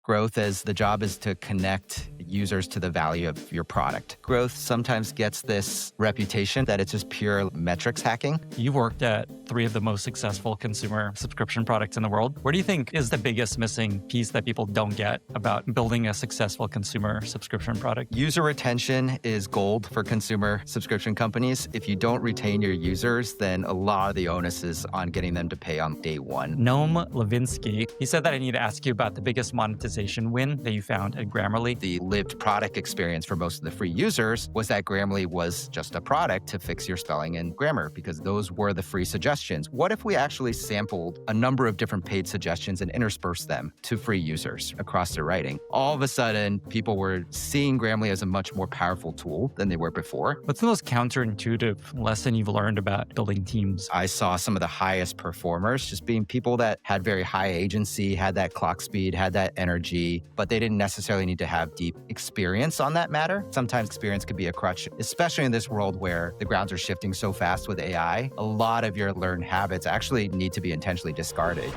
Growth is the job is to connect users to the value of your product. Growth sometimes gets this reputation that it's just pure metrics hacking. You've worked at 3 of the most successful consumer subscription products in the world. Where do you think is the biggest missing piece that people don't get about building a successful consumer subscription product? User retention is gold for consumer subscription companies. If you don't retain your users, then a lot of the onus is on getting them to pay on day one. Noam Levinsky, he said that I need to ask you about the biggest monetization win that you found at Grammarly. The lived product experience for most of the free users was that Grammarly was just a product to fix your spelling and grammar, because those were the free suggestions. What if we actually sampled a number of different paid suggestions and interspersed them to free users across their writing? All of a sudden, people were seeing Grammarly as a much more powerful tool than they were before. What's the most counterintuitive lesson you've learned about building teams? I saw some of the highest performers just being people that had very high agency, had that clock speed, had that energy, but they didn't necessarily need to have deep experience on that matter. Sometimes experience could be a crutch, especially in this world where the grounds are shifting so fast with AI. A lot of your learned habits actually need to be intentionally discarded.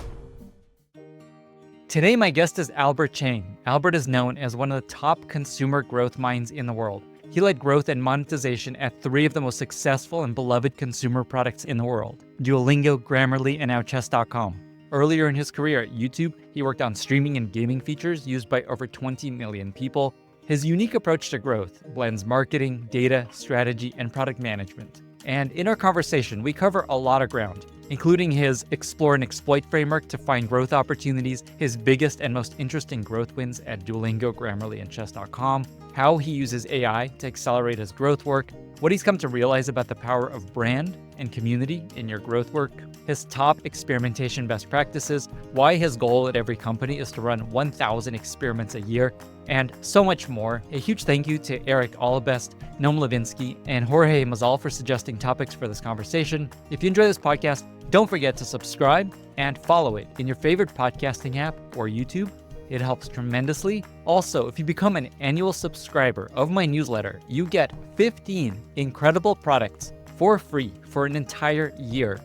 Today, my guest is Albert Cheng. Albert is known as one of the top consumer growth minds in the world. He led growth and monetization at 3 of the most successful and beloved consumer products in the world: Duolingo, Grammarly, and now Chess.com. Earlier in his career at YouTube, he worked on streaming and gaming features used by over 20 million people. His unique approach to growth blends marketing, data, strategy, and product management. And in our conversation, we cover a lot of ground, including his explore and exploit framework to find growth opportunities, his biggest and most interesting growth wins at Duolingo, Grammarly, and Chess.com, how he uses AI to accelerate his growth work, what he's come to realize about the power of brand and community in your growth work, his top experimentation best practices, why his goal at every company is to run 1,000 experiments a year, and so much more. A huge thank you to Eric Allebest, Noam Levinsky, and Jorge Mazal for suggesting topics for this conversation. If you enjoy this podcast, don't forget to subscribe and follow it in your favorite podcasting app or YouTube. It helps tremendously. Also, if you become an annual subscriber of my newsletter, you get 15 incredible products for free for an entire year,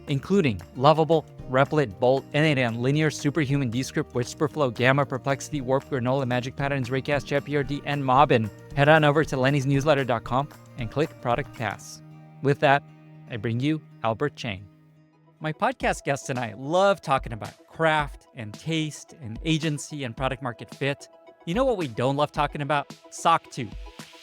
including Lovable, Replit, Bolt, N8N, Linear, Superhuman, Descript, Whisperflow, Gamma, Perplexity, Warp, Granola, Magic Patterns, Raycast, JetPRD, and Mobbin. Head on over to lennysnewsletter.com and click Product Pass. With that, I bring you Albert Cheng. My podcast guests and I love talking about craft and taste and agency and product market fit. You know what we don't love talking about? SOC 2.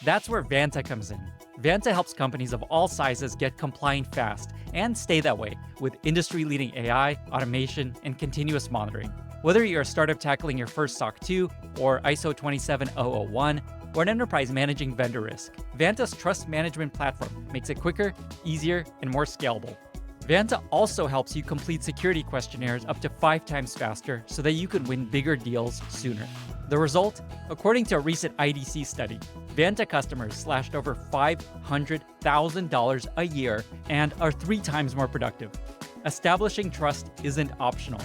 That's where Vanta comes in. Vanta helps companies of all sizes get compliant fast and stay that way with industry-leading AI, automation, and continuous monitoring. Whether you're a startup tackling your first SOC 2 or ISO 27001, or an enterprise managing vendor risk, Vanta's trust management platform makes it quicker, easier, and more scalable. Vanta also helps you complete security questionnaires up to 5 times faster so that you can win bigger deals sooner. The result? According to a recent IDC study, Vanta customers slashed over $500,000 a year and are 3 times more productive. Establishing trust isn't optional.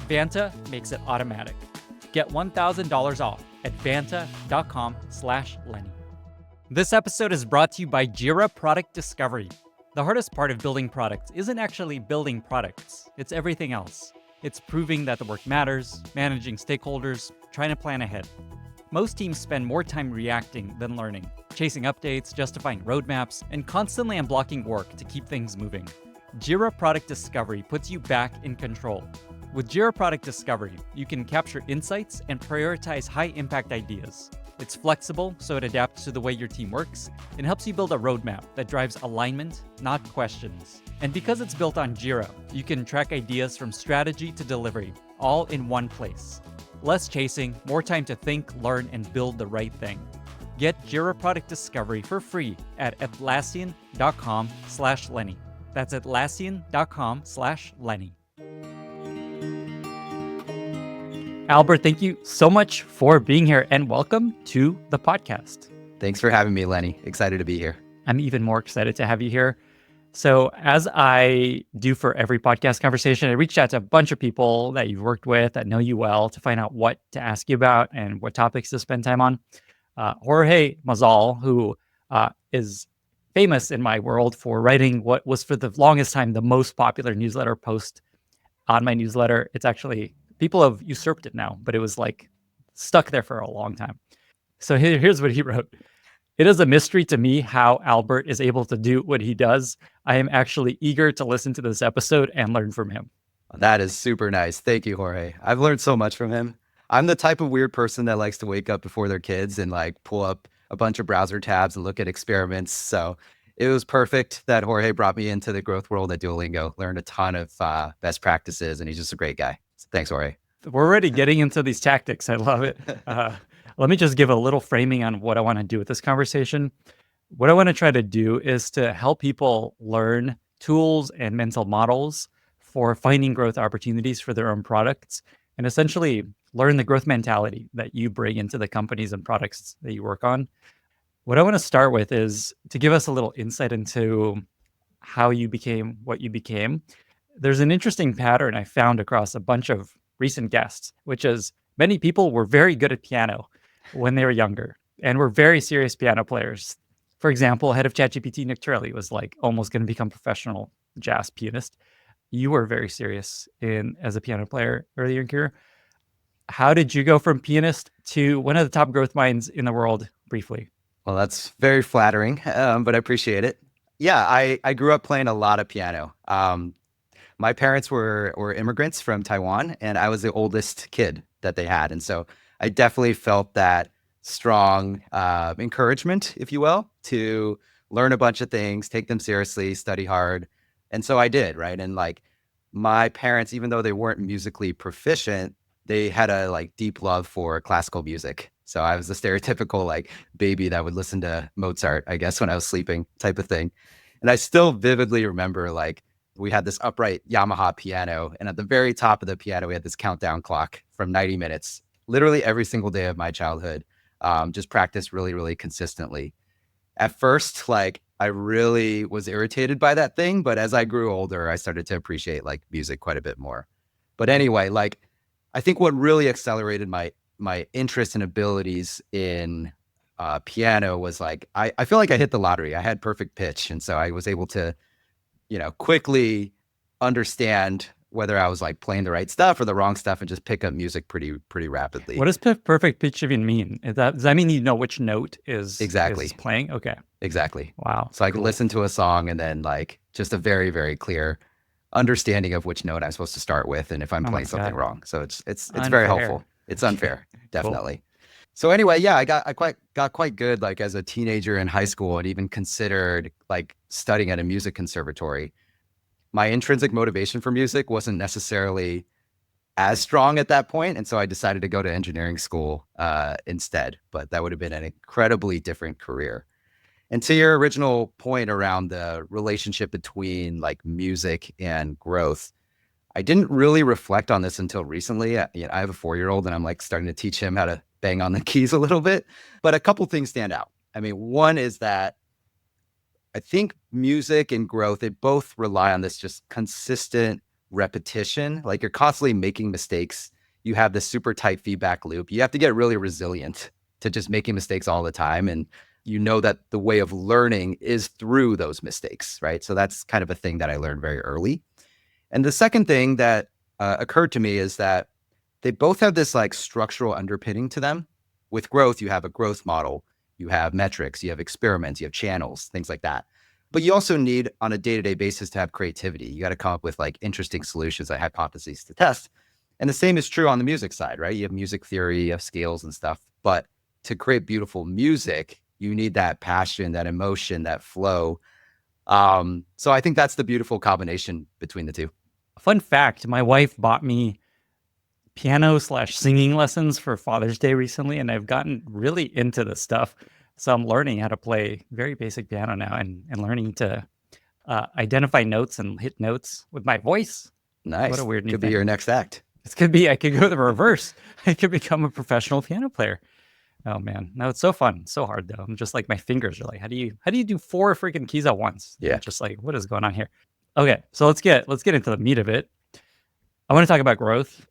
Vanta makes it automatic. Get $1,000 off at vanta.com/Lenny. This episode is brought to you by Jira Product Discovery. The hardest part of building products isn't actually building products, it's everything else. It's proving that the work matters, managing stakeholders, trying to plan ahead. Most teams spend more time reacting than learning, chasing updates, justifying roadmaps, and constantly unblocking work to keep things moving. Jira Product Discovery puts you back in control. With Jira Product Discovery, you can capture insights and prioritize high-impact ideas. It's flexible, so it adapts to the way your team works and helps you build a roadmap that drives alignment, not questions. And because it's built on Jira, you can track ideas from strategy to delivery, all in one place. Less chasing, more time to think, learn, and build the right thing. Get Jira Product Discovery for free at Atlassian.com/Lenny. That's Atlassian.com/Lenny. Albert, thank you so much for being here and welcome to the podcast. Thanks for having me, Lenny. Excited to be here. I'm even more excited to have you here. So as I do for every podcast conversation, I reached out to a bunch of people that you've worked with that know you well to find out what to ask you about and what topics to spend time on. Jorge Mazal, who is famous in my world for writing what was for the longest time the most popular newsletter post on my newsletter. It's actually, people have usurped it now, but it was like stuck there for a long time. So here's what he wrote. It is a mystery to me how Albert is able to do what he does. I am actually eager to listen to this episode and learn from him. That is super nice. Thank you, Jorge. I've learned so much from him. I'm the type of weird person that likes to wake up before their kids and like pull up a bunch of browser tabs and look at experiments. So it was perfect that Jorge brought me into the growth world at Duolingo, learned a ton of best practices, and he's just a great guy. So thanks, Jorge. We're already getting into these tactics. I love it. Let me just give a little framing on what I want to do with this conversation. What I want to try to do is to help people learn tools and mental models for finding growth opportunities for their own products and essentially learn the growth mentality that you bring into the companies and products that you work on. What I want to start with is to give us a little insight into how you became what you became. There's an interesting pattern I found across a bunch of recent guests, which is many people were very good at piano when they were younger and were very serious piano players. For example, head of ChatGPT, Nick Turley, was like almost going to become professional jazz pianist. You were very serious as a piano player earlier in your career. How did you go from pianist to one of the top growth minds in the world briefly? Well, that's very flattering, but I appreciate it. Yeah, I grew up playing a lot of piano. My parents were immigrants from Taiwan, and I was the oldest kid that they had. And so I definitely felt that strong encouragement, if you will, to learn a bunch of things, take them seriously, study hard. And so I did, right? And like my parents, even though they weren't musically proficient, they had a like deep love for classical music. So I was the stereotypical like baby that would listen to Mozart, I guess, when I was sleeping type of thing. And I still vividly remember like we had this upright Yamaha piano, and at the very top of the piano, we had this countdown clock from 90 minutes, literally every single day of my childhood. Just practiced really, really consistently. At first, like I really was irritated by that thing, but as I grew older, I started to appreciate like music quite a bit more. But anyway, like I think what really accelerated my interest and abilities in piano was like I feel like I hit the lottery. I had perfect pitch, and so I was able to quickly understand whether I was like playing the right stuff or the wrong stuff and just pick up music pretty rapidly. What does perfect pitch even mean? Does that mean you know which note is playing? Okay. Exactly. Wow. So I could listen to a song and then like just a very, very clear understanding of which note I'm supposed to start with and if I'm playing something wrong. So it's very helpful. It's unfair, definitely. Cool. So anyway, yeah, I got quite good like as a teenager in high school and even considered like studying at a music conservatory. My intrinsic motivation for music wasn't necessarily as strong at that point. And so I decided to go to engineering school instead, but that would have been an incredibly different career. And to your original point around the relationship between like music and growth, I didn't really reflect on this until recently. I have a 4-year-old and I'm like starting to teach him how to bang on the keys a little bit, but a couple things stand out. I mean, one is that I think music and growth, they both rely on this just consistent repetition. Like you're constantly making mistakes. You have this super tight feedback loop. You have to get really resilient to just making mistakes all the time. And you know that the way of learning is through those mistakes, right? So that's kind of a thing that I learned very early. And the second thing that occurred to me is that they both have this like structural underpinning to them. With growth, you have a growth model. You have metrics, you have experiments, you have channels, things like that. But you also need on a day-to-day basis to have creativity. You got to come up with like interesting solutions, like hypotheses to test. And the same is true on the music side, right? You have music theory, you have scales and stuff. But to create beautiful music, you need that passion, that emotion, that flow. So I think that's the beautiful combination between the two. Fun fact, my wife bought me piano/singing lessons for Father's Day recently, and I've gotten really into this stuff. So I'm learning how to play very basic piano now and learning to identify notes and hit notes with my voice. Nice. What a weird new Could thing. be your next act. This could be, I could go the reverse. I could become a professional piano player. Oh man, no, it's so fun. So hard though. I'm just like, my fingers are like, how do you do 4 freaking keys at once? Yeah. I'm just like, what is going on here? Okay, so let's get into the meat of it. I want to talk about growth.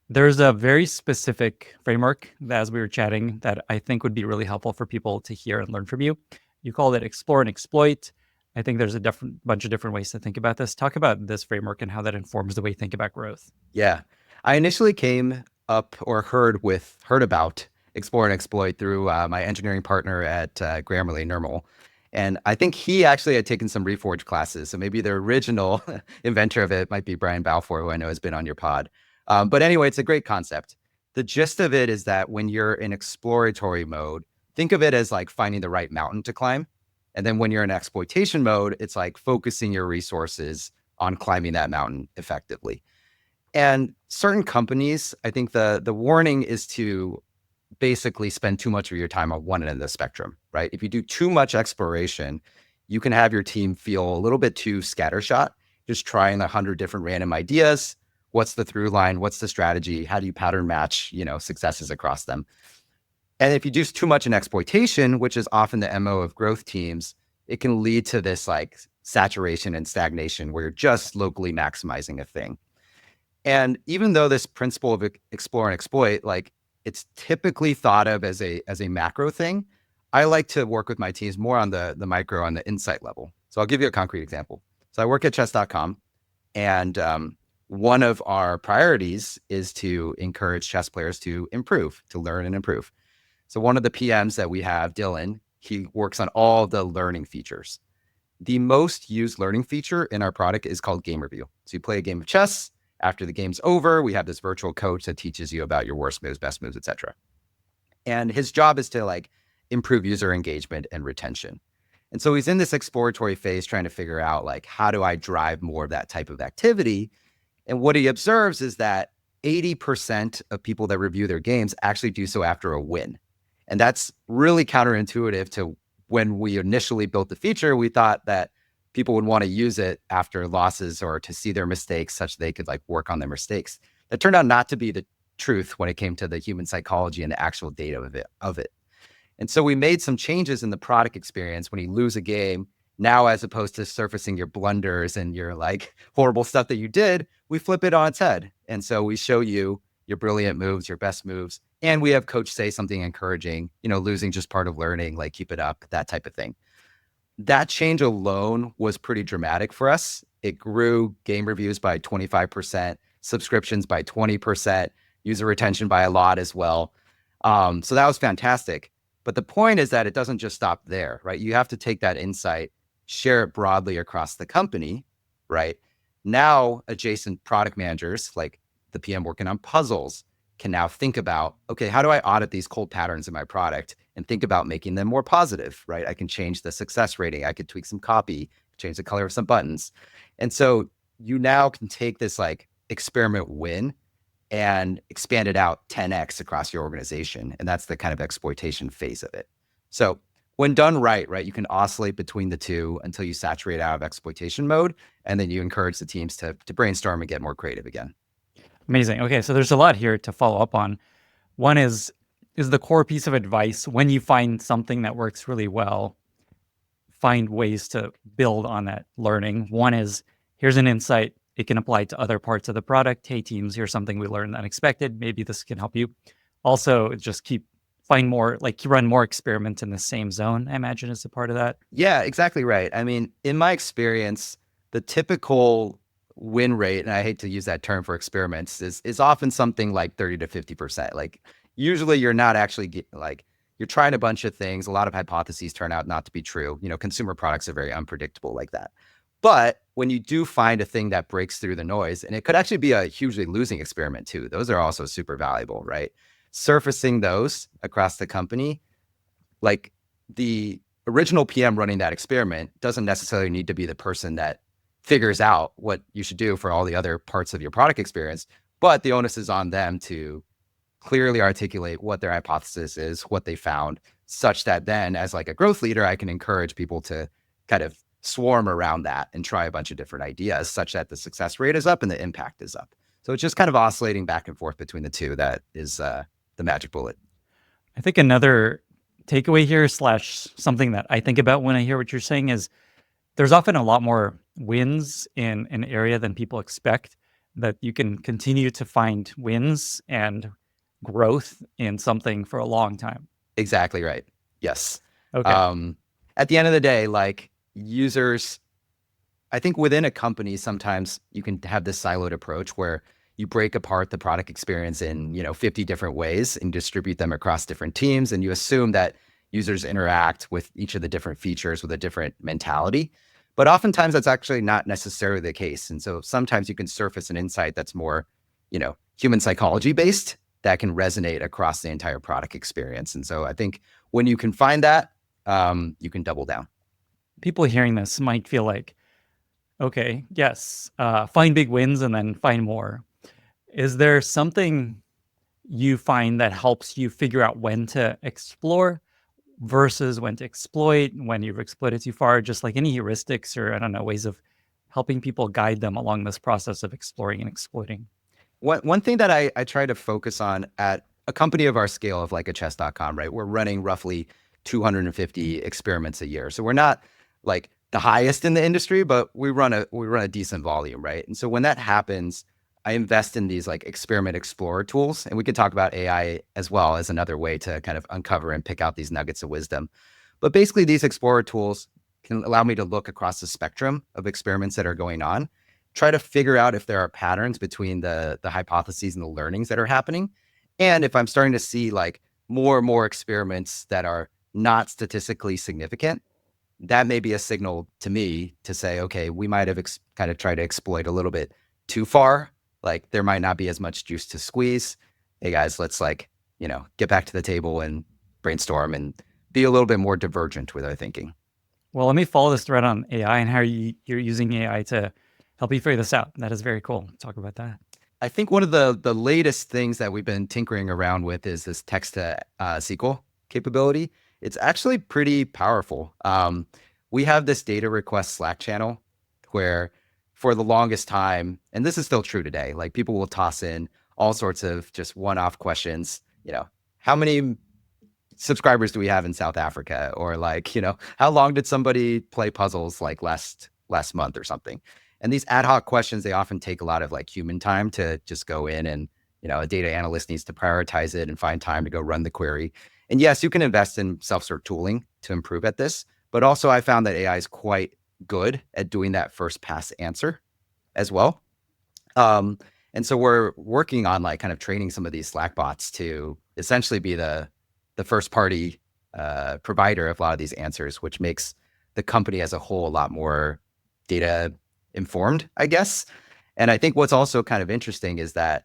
There's a very specific framework that, as we were chatting, that I think would be really helpful for people to hear and learn from you. You call it explore and exploit. I think there's a bunch of different ways to think about this. Talk about this framework and how that informs the way you think about growth. Yeah. I initially came up or heard about Explore and Exploit through my engineering partner at Grammarly, Nirmal. And I think he actually had taken some Reforge classes. So maybe the original inventor of it might be Brian Balfour, who I know has been on your pod. But anyway, it's a great concept. The gist of it is that when you're in exploratory mode, think of it as like finding the right mountain to climb. And then when you're in exploitation mode, it's like focusing your resources on climbing that mountain effectively. And certain companies, I think the warning is to basically spend too much of your time on one end of the spectrum, right? If you do too much exploration, you can have your team feel a little bit too scattershot, just trying 100 different random ideas. What's the through line? What's the strategy? How do you pattern match, successes across them? And if you do too much in exploitation, which is often the MO of growth teams, it can lead to this like saturation and stagnation where you're just locally maximizing a thing. And even though this principle of explore and exploit, like it's typically thought of as a macro thing, I like to work with my teams more on the micro, on the insight level. So I'll give you a concrete example. So I work at chess.com, and one of our priorities is to encourage chess players to improve, to learn and improve. So one of the PMs that we have, Dylan, he works on all the learning features. The most used learning feature in our product is called game review. So you play a game of chess. After the game's over, we have this virtual coach that teaches you about your worst moves, best moves, etc. And his job is to like improve user engagement and retention. And so he's in this exploratory phase trying to figure out like, how do I drive more of that type of activity? And what he observes is that 80% of people that review their games actually do so after a win. And that's really counterintuitive to when we initially built the feature. We thought that people would want to use it after losses or to see their mistakes such they could like work on their mistakes. That turned out not to be the truth when it came to the human psychology and the actual data of it. And so we made some changes in the product experience when you lose a game. Now, as opposed to surfacing your blunders and your like horrible stuff that you did, we flip it on its head. And so we show you your brilliant moves, your best moves. And we have coach say something encouraging, losing just part of learning, like keep it up, that type of thing. That change alone was pretty dramatic for us. It grew game reviews by 25%, subscriptions by 20%, user retention by a lot as well. So that was fantastic. But the point is that it doesn't just stop there, right? You have to take that insight, share it broadly across the company, right? Now, adjacent product managers, like the PM working on puzzles, can now think about, okay, how do I audit these cold patterns in my product and think about making them more positive, right? I can change the success rating. I could tweak some copy, change the color of some buttons. And so you now can take this like experiment win and expand it out 10x across your organization. And that's the kind of exploitation phase of it. So when done right, you can oscillate between the two until you saturate out of exploitation mode. And then you encourage the teams to brainstorm and get more creative again. Amazing. Okay, so there's a lot here to follow up on. One is the core piece of advice when you find something that works really well, find ways to build on that learning. One is, here's an insight. It can apply to other parts of the product. Hey, teams, here's something we learned unexpected. Maybe this can help you. Also, just run more experiments in the same zone, I imagine, is a part of that. Yeah, exactly right. I mean, in my experience, the typical win rate, and I hate to use that term for experiments, is often something like 30 to 50%. Like usually you're not actually you're trying a bunch of things. A lot of hypotheses turn out not to be true. Consumer products are very unpredictable like that. But when you do find a thing that breaks through the noise, and it could actually be a hugely losing experiment too, those are also super valuable, right? Surfacing those across the company, like the original PM running that experiment doesn't necessarily need to be the person that figures out what you should do for all the other parts of your product experience, but the onus is on them to clearly articulate what their hypothesis is, what they found, such that then as like a growth leader, I can encourage people to kind of swarm around that and try a bunch of different ideas such that the success rate is up and the impact is up. So it's just kind of oscillating back and forth between the two. That is the magic bullet. I think another takeaway here / something that I think about when I hear what you're saying is there's often a lot more wins in an area than people expect, that you can continue to find wins and growth in something for a long time. Exactly right. Yes. Okay. At the end of the day, like users, I think within a company, sometimes you can have this siloed approach where you break apart the product experience in, 50 different ways and distribute them across different teams. And you assume that users interact with each of the different features with a different mentality. But oftentimes that's actually not necessarily the case. And so sometimes you can surface an insight that's more, human psychology based that can resonate across the entire product experience. And so I think when you can find that, you can double down. People hearing this might feel like, okay, yes, find big wins and then find more. Is there something you find that helps you figure out when to explore versus when to exploit, when you've exploited too far? Just like any heuristics or, I don't know, ways of helping people guide them along this process of exploring and exploiting? One thing that I try to focus on at a company of our scale of like a chess.com, right? We're running roughly 250 experiments a year. So we're not like the highest in the industry, but we run a decent volume, right? And so when that happens, I invest in these like experiment explorer tools, and we could talk about AI as well as another way to kind of uncover and pick out these nuggets of wisdom. But basically these explorer tools can allow me to look across the spectrum of experiments that are going on, try to figure out if there are patterns between the hypotheses and the learnings that are happening. And if I'm starting to see like more and more experiments that are not statistically significant, that may be a signal to me to say, okay, we might have kind of tried to exploit a little bit too far. Like there might not be as much juice to squeeze. Hey guys, let's get back to the table and brainstorm and be a little bit more divergent with our thinking. Well, let me follow this thread on AI and how you're using AI to help you figure this out. That is very cool. Talk about that. I think one of the latest things that we've been tinkering around with is this text to SQL capability. It's actually pretty powerful. We have this data request Slack channel where for the longest time, and this is still true today, like people will toss in all sorts of just one-off questions, how many subscribers do we have in South Africa? Or like, how long did somebody play puzzles like last month or something? And these ad hoc questions, they often take a lot of like human time to just go in and, a data analyst needs to prioritize it and find time to go run the query. And yes, you can invest in self-serve tooling to improve at this, but also I found that AI is quite good at doing that first pass answer as well. And so we're working on like kind of training some of these Slack bots to essentially be the first party provider of a lot of these answers, which makes the company as a whole a lot more data informed, I guess. And I think what's also kind of interesting is that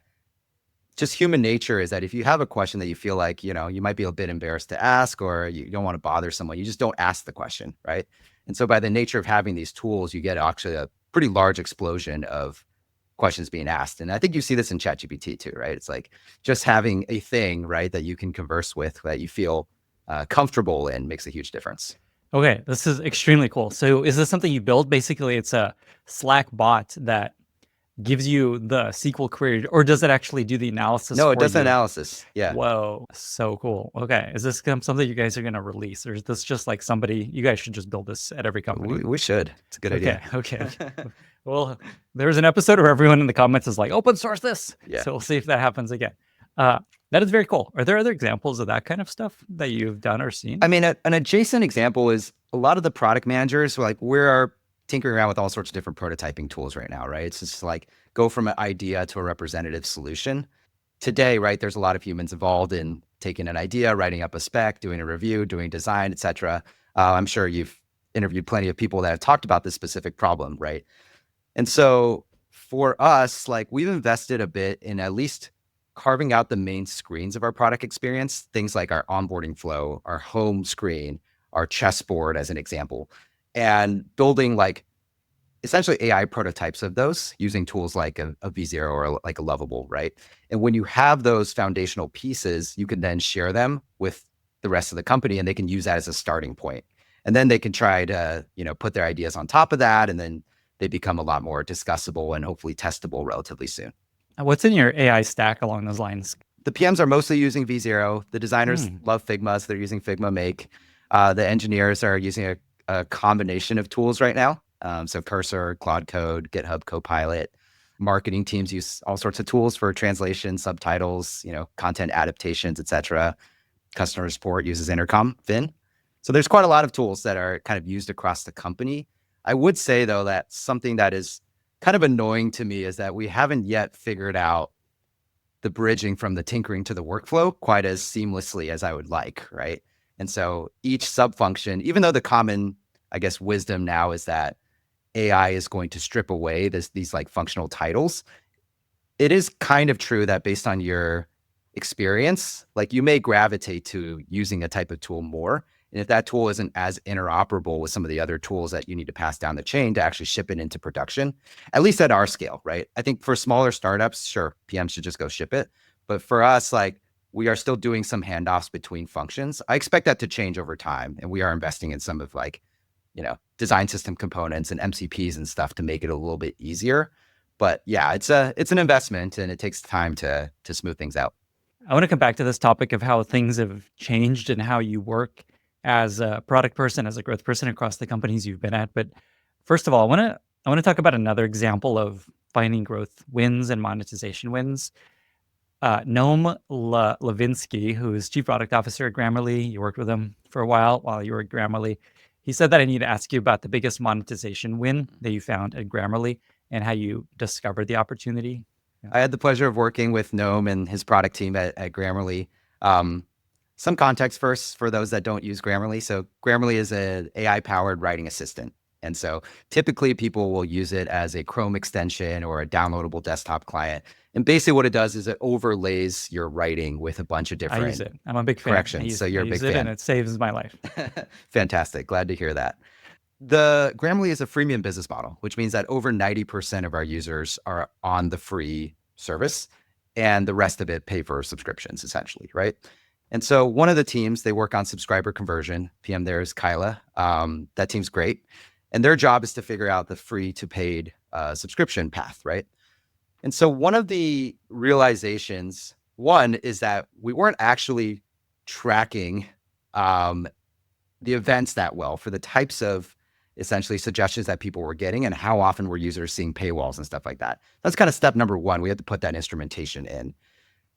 just human nature is that if you have a question that you feel like, you might be a bit embarrassed to ask, or you don't want to bother someone, you just don't ask the question, right? And so by the nature of having these tools, you get actually a pretty large explosion of questions being asked. And I think you see this in ChatGPT too, right? It's like just having a thing, right, that you can converse with, that you feel comfortable in makes a huge difference. Okay, this is extremely cool. So is this something you build? Basically, it's a Slack bot that gives you the SQL query, or does it actually do the analysis? No, it does you? analysis. Yeah. Whoa, so cool. Okay, is this something you guys are going to release, or is this just like you guys should just build this at every company? We should. It's a good idea. Okay. Well, there's an episode where everyone in the comments is like, open source this. Yeah. So we'll see if that happens again. That is very cool. Are there other examples of that kind of stuff that you've done or seen? I mean, an adjacent example is a lot of the product managers, like we're tinkering around with all sorts of different prototyping tools right now, right? It's just like go from an idea to a representative solution. Today, right, there's a lot of humans involved in taking an idea, writing up a spec, doing a review, doing design, et cetera. I'm sure you've interviewed plenty of people that have talked about this specific problem, right? And so for us, like we've invested a bit in at least carving out the main screens of our product experience, things like our onboarding flow, our home screen, our chessboard as an example, and building like essentially AI prototypes of those using tools like a V0 or like a Lovable, right? And when you have those foundational pieces, you can then share them with the rest of the company and they can use that as a starting point. And then they can try to, put their ideas on top of that. And then they become a lot more discussable and hopefully testable relatively soon. What's in your AI stack along those lines? The PMs are mostly using V0. The designers love Figma, so they're using Figma Make. The engineers are using a combination of tools right now. So Cursor, Claude Code, GitHub Copilot. Marketing teams use all sorts of tools for translation, subtitles, content adaptations, et cetera. Customer support uses Intercom, Fin. So there's quite a lot of tools that are kind of used across the company. I would say, though, that something that is kind of annoying to me is that we haven't yet figured out the bridging from the tinkering to the workflow quite as seamlessly as I would like, right? And so each sub-function, even though the common, I guess, wisdom now is that AI is going to strip away these like functional titles, it is kind of true that based on your experience, like you may gravitate to using a type of tool more. And if that tool isn't as interoperable with some of the other tools that you need to pass down the chain to actually ship it into production, at least at our scale, right? I think for smaller startups, sure, PMs should just go ship it. But for us, like we are still doing some handoffs between functions. I expect that to change over time. And we are investing in some of like, design system components and MCPs and stuff to make it a little bit easier. But yeah, it's an investment and it takes time to smooth things out. I want to come back to this topic of how things have changed and how you work as a product person, as a growth person across the companies you've been at. But first of all, I want to talk about another example of finding growth wins and monetization wins. Noam Levinsky, who is chief product officer at Grammarly, you worked with him for a while you were at Grammarly. He said that I need to ask you about the biggest monetization win that you found at Grammarly and how you discovered the opportunity. I had the pleasure of working with Noam and his product team at Grammarly. Some context first for those that don't use Grammarly. So Grammarly is an AI-powered writing assistant. And so typically people will use it as a Chrome extension or a downloadable desktop client. And basically what it does is it overlays your writing with a bunch of different I use it. I'm a big fan. corrections. So you're a big fan. And it saves my life. Fantastic. Glad to hear that. The Grammarly is a freemium business model, which means that over 90% of our users are on the free service and the rest of it pay for subscriptions essentially, right? And so one of the teams, they work on subscriber conversion. PM there is Kyla. That team's great. And their job is to figure out the free to paid subscription path, right? And so one of the realizations, one is that we weren't actually tracking the events that well for the types of essentially suggestions that people were getting and how often were users seeing paywalls and stuff like that. That's kind of step number one. We had to put that instrumentation in.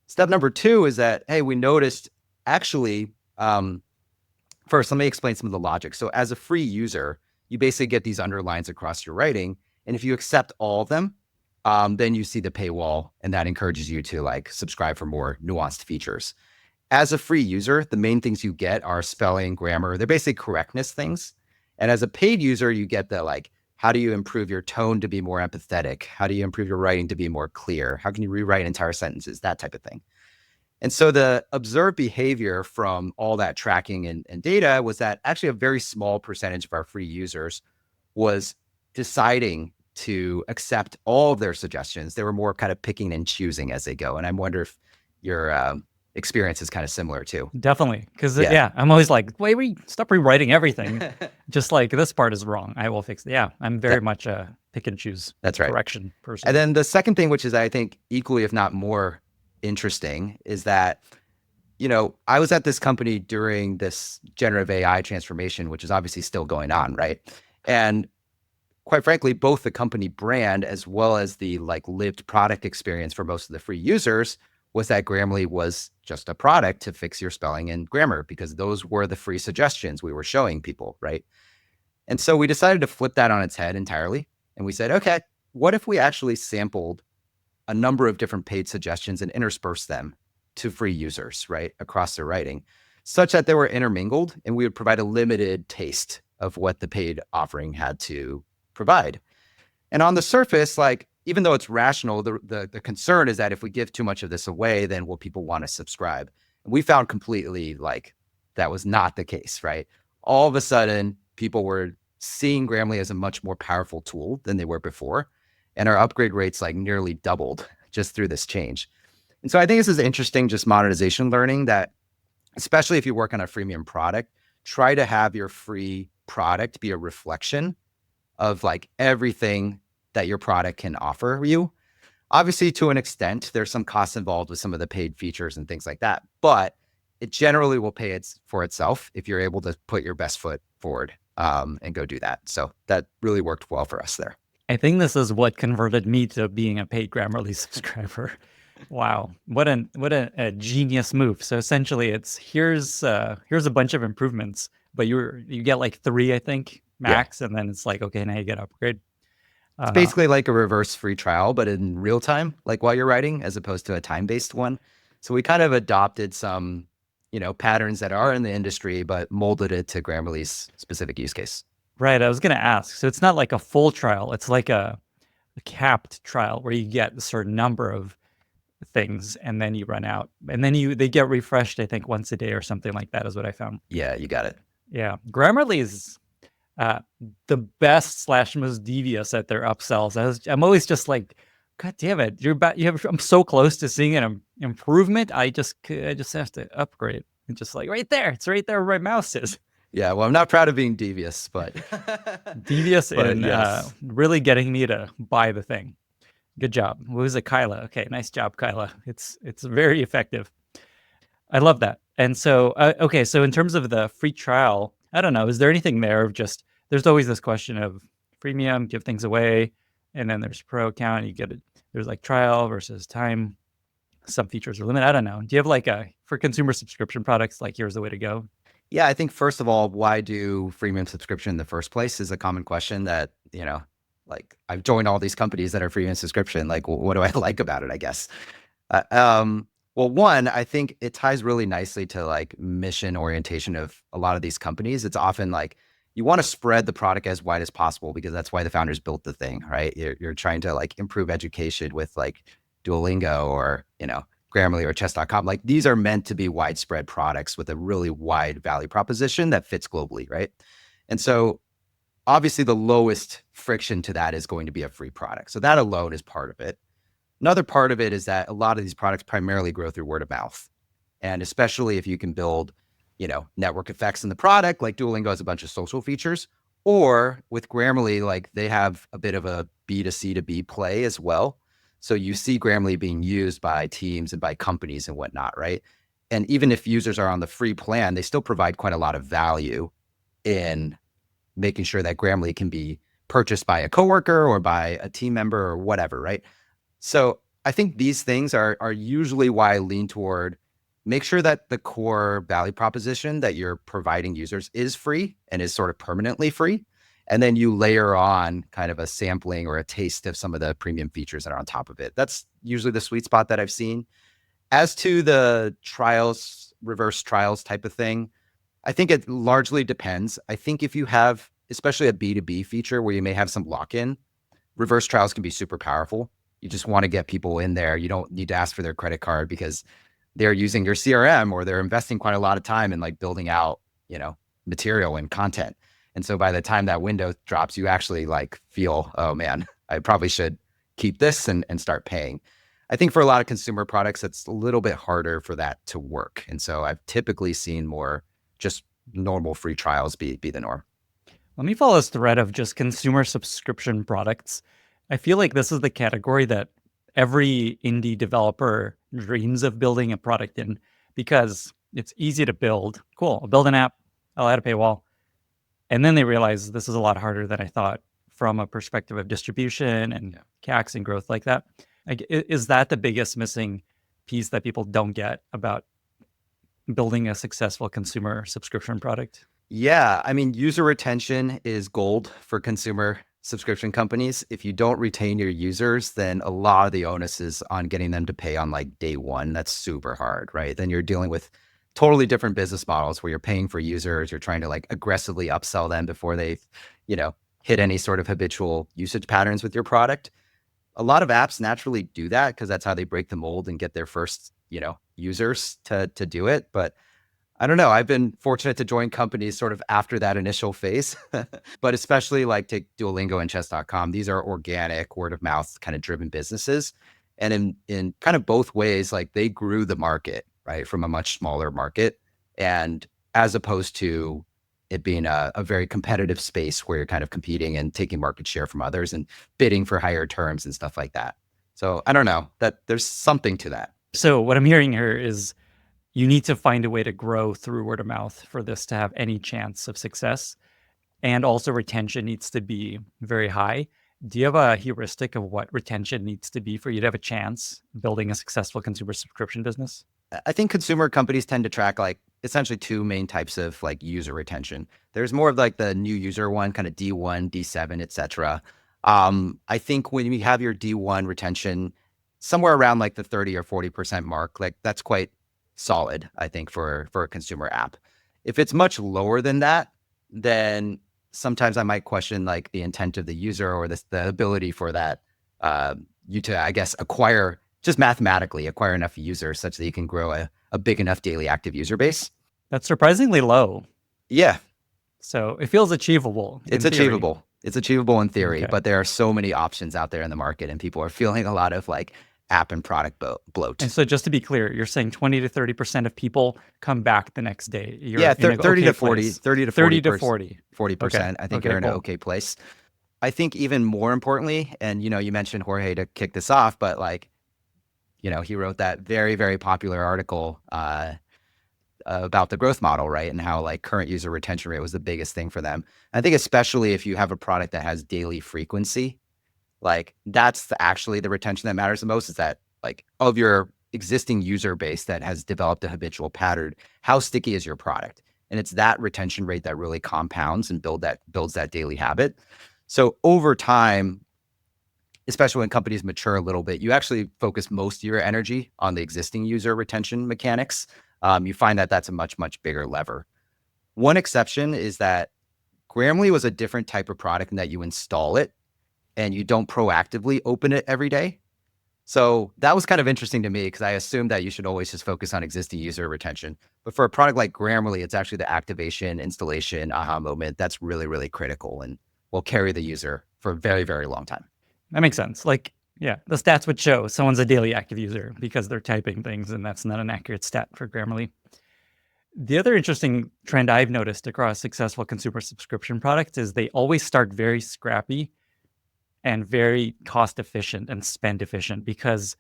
Step number two is that, hey, we noticed actually, first, let me explain some of the logic. So as a free user, you basically get these underlines across your writing. And if you accept all of them, then you see the paywall and that encourages you to like subscribe for more nuanced features. As a free user, the main things you get are spelling, grammar, they're basically correctness things. And as a paid user, you get the like, how do you improve your tone to be more empathetic? How do you improve your writing to be more clear? How can you rewrite entire sentences? That type of thing. And so the observed behavior from all that tracking and data was that actually a very small percentage of our free users was deciding to accept all of their suggestions. They were more kind of picking and choosing as they go. And I wonder if your experience is kind of similar too. Definitely. Because I'm always like, wait, stop rewriting everything. Just like this part is wrong. I will fix it. Yeah, I'm very much a pick and choose correction person. And then the second thing, which is I think equally, if not more interesting, is that, I was at this company during this generative AI transformation, which is obviously still going on, right? And quite frankly, both the company brand as well as the like lived product experience for most of the free users was that Grammarly was just a product to fix your spelling and grammar because those were the free suggestions we were showing people, right? And so we decided to flip that on its head entirely. And we said, okay, what if we actually sampled a number of different paid suggestions and interspersed them to free users, right, across their writing, such that they were intermingled and we would provide a limited taste of what the paid offering had to provide. And on the surface, like, even though it's rational, the concern is that if we give too much of this away, then will people want to subscribe? And we found completely like that was not the case, right? All of a sudden, people were seeing Grammarly as a much more powerful tool than they were before. And our upgrade rates like nearly doubled just through this change. And so I think this is interesting, just monetization learning that, especially if you work on a freemium product, try to have your free product be a reflection of like everything that your product can offer you. Obviously, to an extent, there's some costs involved with some of the paid features and things like that, but it generally will pay for itself if you're able to put your best foot forward and go do that. So that really worked well for us there. I think this is what converted me to being a paid Grammarly subscriber. Wow, what a genius move! So essentially, it's here's a bunch of improvements, but you get like 3, I think, max, and then it's like, okay, now you get upgrade. It's basically like a reverse free trial, but in real time, like while you're writing, as opposed to a time-based one. So we kind of adopted some, patterns that are in the industry, but molded it to Grammarly's specific use case. Right. I was going to ask. So it's not like a full trial. It's like a capped trial where you get a certain number of things and then you run out. And then they get refreshed, I think, once a day or something like that is what I found. Yeah, you got it. Yeah. Grammarly is the best / most devious at their upsells. I'm always just like, God damn it! I'm so close to seeing an improvement. I just have to upgrade. And just like right there, it's right there where my mouse is. Yeah, well, I'm not proud of being devious, but devious but and yes. Really getting me to buy the thing. Good job. What was it, Kyla? Okay, nice job, Kyla. It's very effective. I love that. And so, okay, so in terms of the free trial, I don't know, is there anything there of just, there's always this question of freemium, give things away, and then there's pro account, you get it. There's like trial versus time. Some features are limited. I don't know. Do you have like for consumer subscription products, like here's the way to go? Yeah, I think first of all, why do freemium subscription in the first place is a common question that, like I've joined all these companies that are freemium subscription. Like, what do I like about it, I guess? Well, one, I think it ties really nicely to like mission orientation of a lot of these companies. It's often like you want to spread the product as wide as possible because that's why the founders built the thing, right? You're trying to like improve education with like Duolingo or, Grammarly or chess.com. Like these are meant to be widespread products with a really wide value proposition that fits globally, right? And so obviously the lowest friction to that is going to be a free product. So that alone is part of it. Another part of it is that a lot of these products primarily grow through word of mouth. And especially if you can build, network effects in the product, like Duolingo has a bunch of social features, or with Grammarly, like they have a bit of a B2C to B play as well. So you see Grammarly being used by teams and by companies and whatnot, right? And even if users are on the free plan, they still provide quite a lot of value in making sure that Grammarly can be purchased by a coworker or by a team member or whatever, right? So I think these things are usually why I lean toward make sure that the core value proposition that you're providing users is free and is sort of permanently free. And then you layer on kind of a sampling or a taste of some of the premium features that are on top of it. That's usually the sweet spot that I've seen. As to the trials, reverse trials type of thing, I think it largely depends. I think if you have, especially a B2B feature where you may have some lock-in, reverse trials can be super powerful. You just want to get people in there. You don't need to ask for their credit card because they're using your CRM or they're investing quite a lot of time in like building out, material and content. And so by the time that window drops, you actually like feel, oh man, I probably should keep this and start paying. I think for a lot of consumer products, it's a little bit harder for that to work. And so I've typically seen more just normal free trials be the norm. Let me follow this thread of just consumer subscription products. I feel like this is the category that every indie developer dreams of building a product in because it's easy to build. Cool, I'll build an app, I'll add a paywall. And then they realize this is a lot harder than I thought from a perspective of distribution and CACs and growth like that. Like, is that the biggest missing piece that people don't get about building a successful consumer subscription product? Yeah, I mean, user retention is gold for consumer subscription companies. If you don't retain your users, then a lot of the onus is on getting them to pay on like day one. That's super hard, right? Then you're dealing with totally different business models where you're paying for users, you're trying to like aggressively upsell them before they, hit any sort of habitual usage patterns with your product. A lot of apps naturally do that because that's how they break the mold and get their first, users to do it. But I don't know. I've been fortunate to join companies sort of after that initial phase, but especially like take Duolingo and chess.com. These are organic word of mouth kind of driven businesses. And in kind of both ways, like they grew the market, right, from a much smaller market. And as opposed to it being a very competitive space where you're kind of competing and taking market share from others and bidding for higher terms and stuff like that. So I don't know, that there's something to that. So what I'm hearing here is you need to find a way to grow through word of mouth for this to have any chance of success. And also retention needs to be very high. Do you have a heuristic of what retention needs to be for you to have a chance building a successful consumer subscription business? I think consumer companies tend to track like essentially two main types of like user retention. There's more of like the new user one, kind of D1, D7, et cetera. I think when you have your D1 retention somewhere around like the 30 or 40% mark, like that's quite solid, I think, for a consumer app. If it's much lower than that, then sometimes I might question like the intent of the user or the ability for that you to, I guess, just mathematically acquire enough users such that you can grow a big enough daily active user base. That's surprisingly low. Yeah, So it feels achievable. it's in theory. achievable. It's achievable in theory, Okay. but there are so many options out there in the market, and people are feeling a lot of like app and product bloat. And so just to be clear, you're saying 20 to 30% of people come back the next day. You're Yeah, in a 30 okay to 40, place. 30 to 30 to 40, 40. 40%. Okay. I think Okay, you're in an cool. okay place. I think even more importantly, and you mentioned Jorge to kick this off, but like, he wrote that very, very popular article about the growth model, right? And how like current user retention rate was the biggest thing for them. I think especially if you have a product that has daily frequency, like that's actually the retention that matters the most, is that like of your existing user base that has developed a habitual pattern, how sticky is your product? And it's that retention rate that really compounds and builds that daily habit. So over time, especially when companies mature a little bit, you actually focus most of your energy on the existing user retention mechanics. You find that that's a much, much bigger lever. One exception is that Grammarly was a different type of product in that you install it and you don't proactively open it every day. So that was kind of interesting to me because I assumed that you should always just focus on existing user retention. But for a product like Grammarly, it's actually the activation, installation, aha moment that's really, really critical and will carry the user for a very, very long time. That makes sense. Like, yeah, the stats would show someone's a daily active user because they're typing things, and that's not an accurate stat for Grammarly. The other interesting trend I've noticed across successful consumer subscription products is they always start very scrappy and very cost efficient and spend efficient, because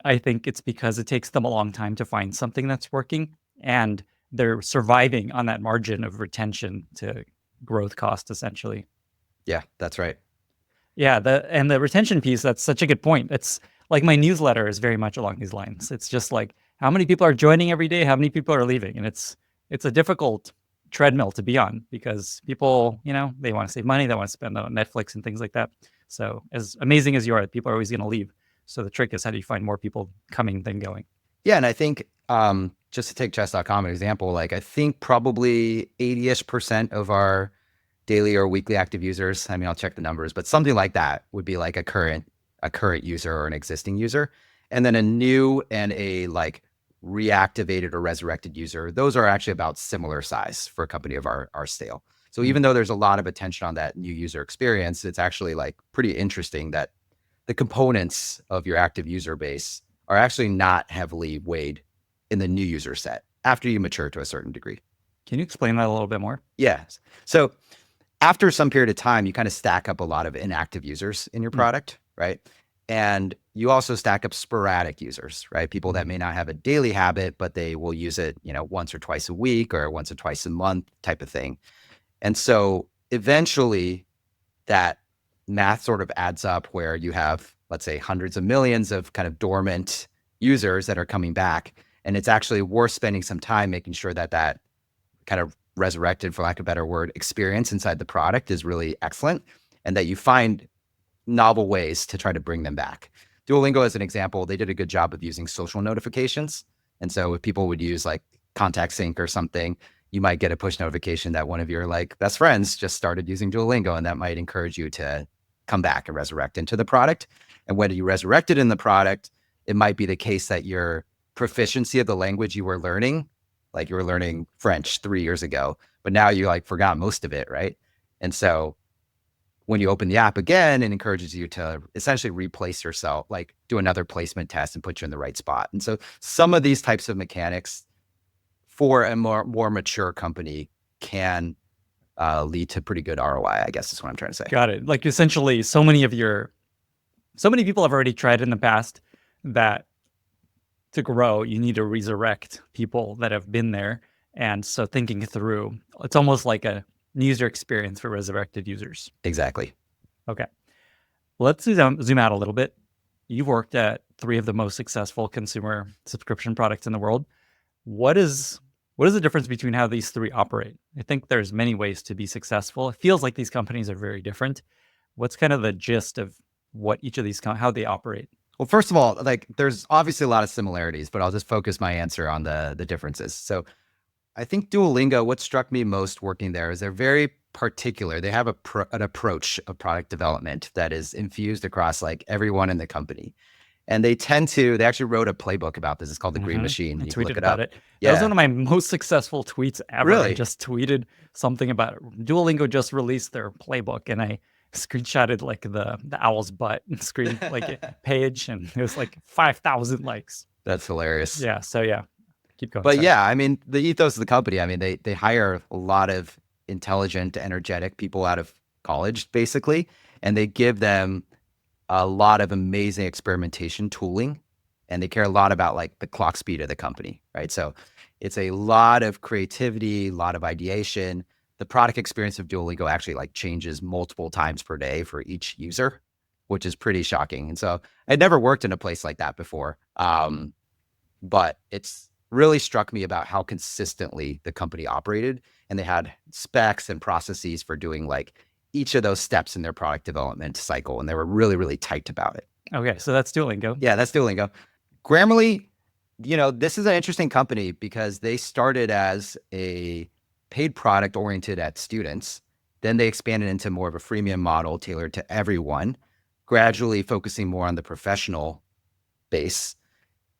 I think it's because it takes them a long time to find something that's working, and they're surviving on that margin of retention to growth cost, essentially. Yeah, that's right. Yeah, the retention piece, that's such a good point. It's like my newsletter is very much along these lines. It's just like how many people are joining every day, how many people are leaving, and it's a difficult treadmill to be on because people, they want to save money, they want to spend on Netflix and things like that. So as amazing as you are, people are always going to leave. So the trick is, how do you find more people coming than going? Yeah, and I think just to take chess.com as an example, like I think probably 80-ish% of our daily or weekly active users, I mean, I'll check the numbers, but something like that would be like a current user or an existing user. And then a new and a like reactivated or resurrected user, those are actually about similar size for a company of our scale. So even though there's a lot of attention on that new user experience, it's actually like pretty interesting that the components of your active user base are actually not heavily weighed in the new user set after you mature to a certain degree. Can you explain that a little bit more? Yes. So after some period of time, you kind of stack up a lot of inactive users in your product, right? And you also stack up sporadic users, right? People that may not have a daily habit, but they will use it, once or twice a week or once or twice a month type of thing. And so eventually that math sort of adds up where you have, let's say, hundreds of millions of kind of dormant users that are coming back. And it's actually worth spending some time making sure that that kind of resurrected, for lack of a better word, experience inside the product is really excellent, and that you find novel ways to try to bring them back. Duolingo, as an example, they did a good job of using social notifications. And so if people would use like contact sync or something, you might get a push notification that one of your like best friends just started using Duolingo, and that might encourage you to come back and resurrect into the product. And when you resurrected in the product, it might be the case that your proficiency of the language you were learning, like you were learning French 3 years ago, but now you like forgot most of it, right? And so when you open the app again, it encourages you to essentially replace yourself, like do another placement test and put you in the right spot. And so some of these types of mechanics for a more mature company can lead to pretty good ROI, I guess is what I'm trying to say. Got it. Like essentially, so many people have already tried in the past that to grow, you need to resurrect people that have been there. And so thinking through, it's almost like a user experience for resurrected users. Exactly. Okay. Let's zoom out a little bit. You've worked at 3 of the most successful consumer subscription products in the world. What is the difference between how these 3 operate? I think there's many ways to be successful. It feels like these companies are very different. What's kind of the gist of what each of these, how they operate? Well, first of all, like there's obviously a lot of similarities, but I'll just focus my answer on the differences. So I think Duolingo, what struck me most working there is they're very particular. They have an approach of product development that is infused across like everyone in the company. And they actually wrote a playbook about this. It's called the Green Machine. I You can look tweeted it about up. it. That was Yeah. one of my most successful tweets ever. I Really? just tweeted something about it. Duolingo just released their playbook, and I screenshotted like the owl's butt and screen like page, and it was like 5,000 likes. That's hilarious. Yeah. So yeah, keep going. But Sorry. yeah, I mean, the ethos of the company, I mean, they hire a lot of intelligent, energetic people out of college, basically, and they give them a lot of amazing experimentation tooling, and they care a lot about like the clock speed of the company, right? So it's a lot of creativity, a lot of ideation. The product experience of Duolingo actually like changes multiple times per day for each user, which is pretty shocking. And so I'd never worked in a place like that before. But it's really struck me about how consistently the company operated, and they had specs and processes for doing like each of those steps in their product development cycle. And they were really, really tight about it. Okay. So that's Duolingo. Yeah, that's Duolingo. Grammarly, this is an interesting company because they started as a paid product oriented at students. Then they expanded into more of a freemium model tailored to everyone, gradually focusing more on the professional base.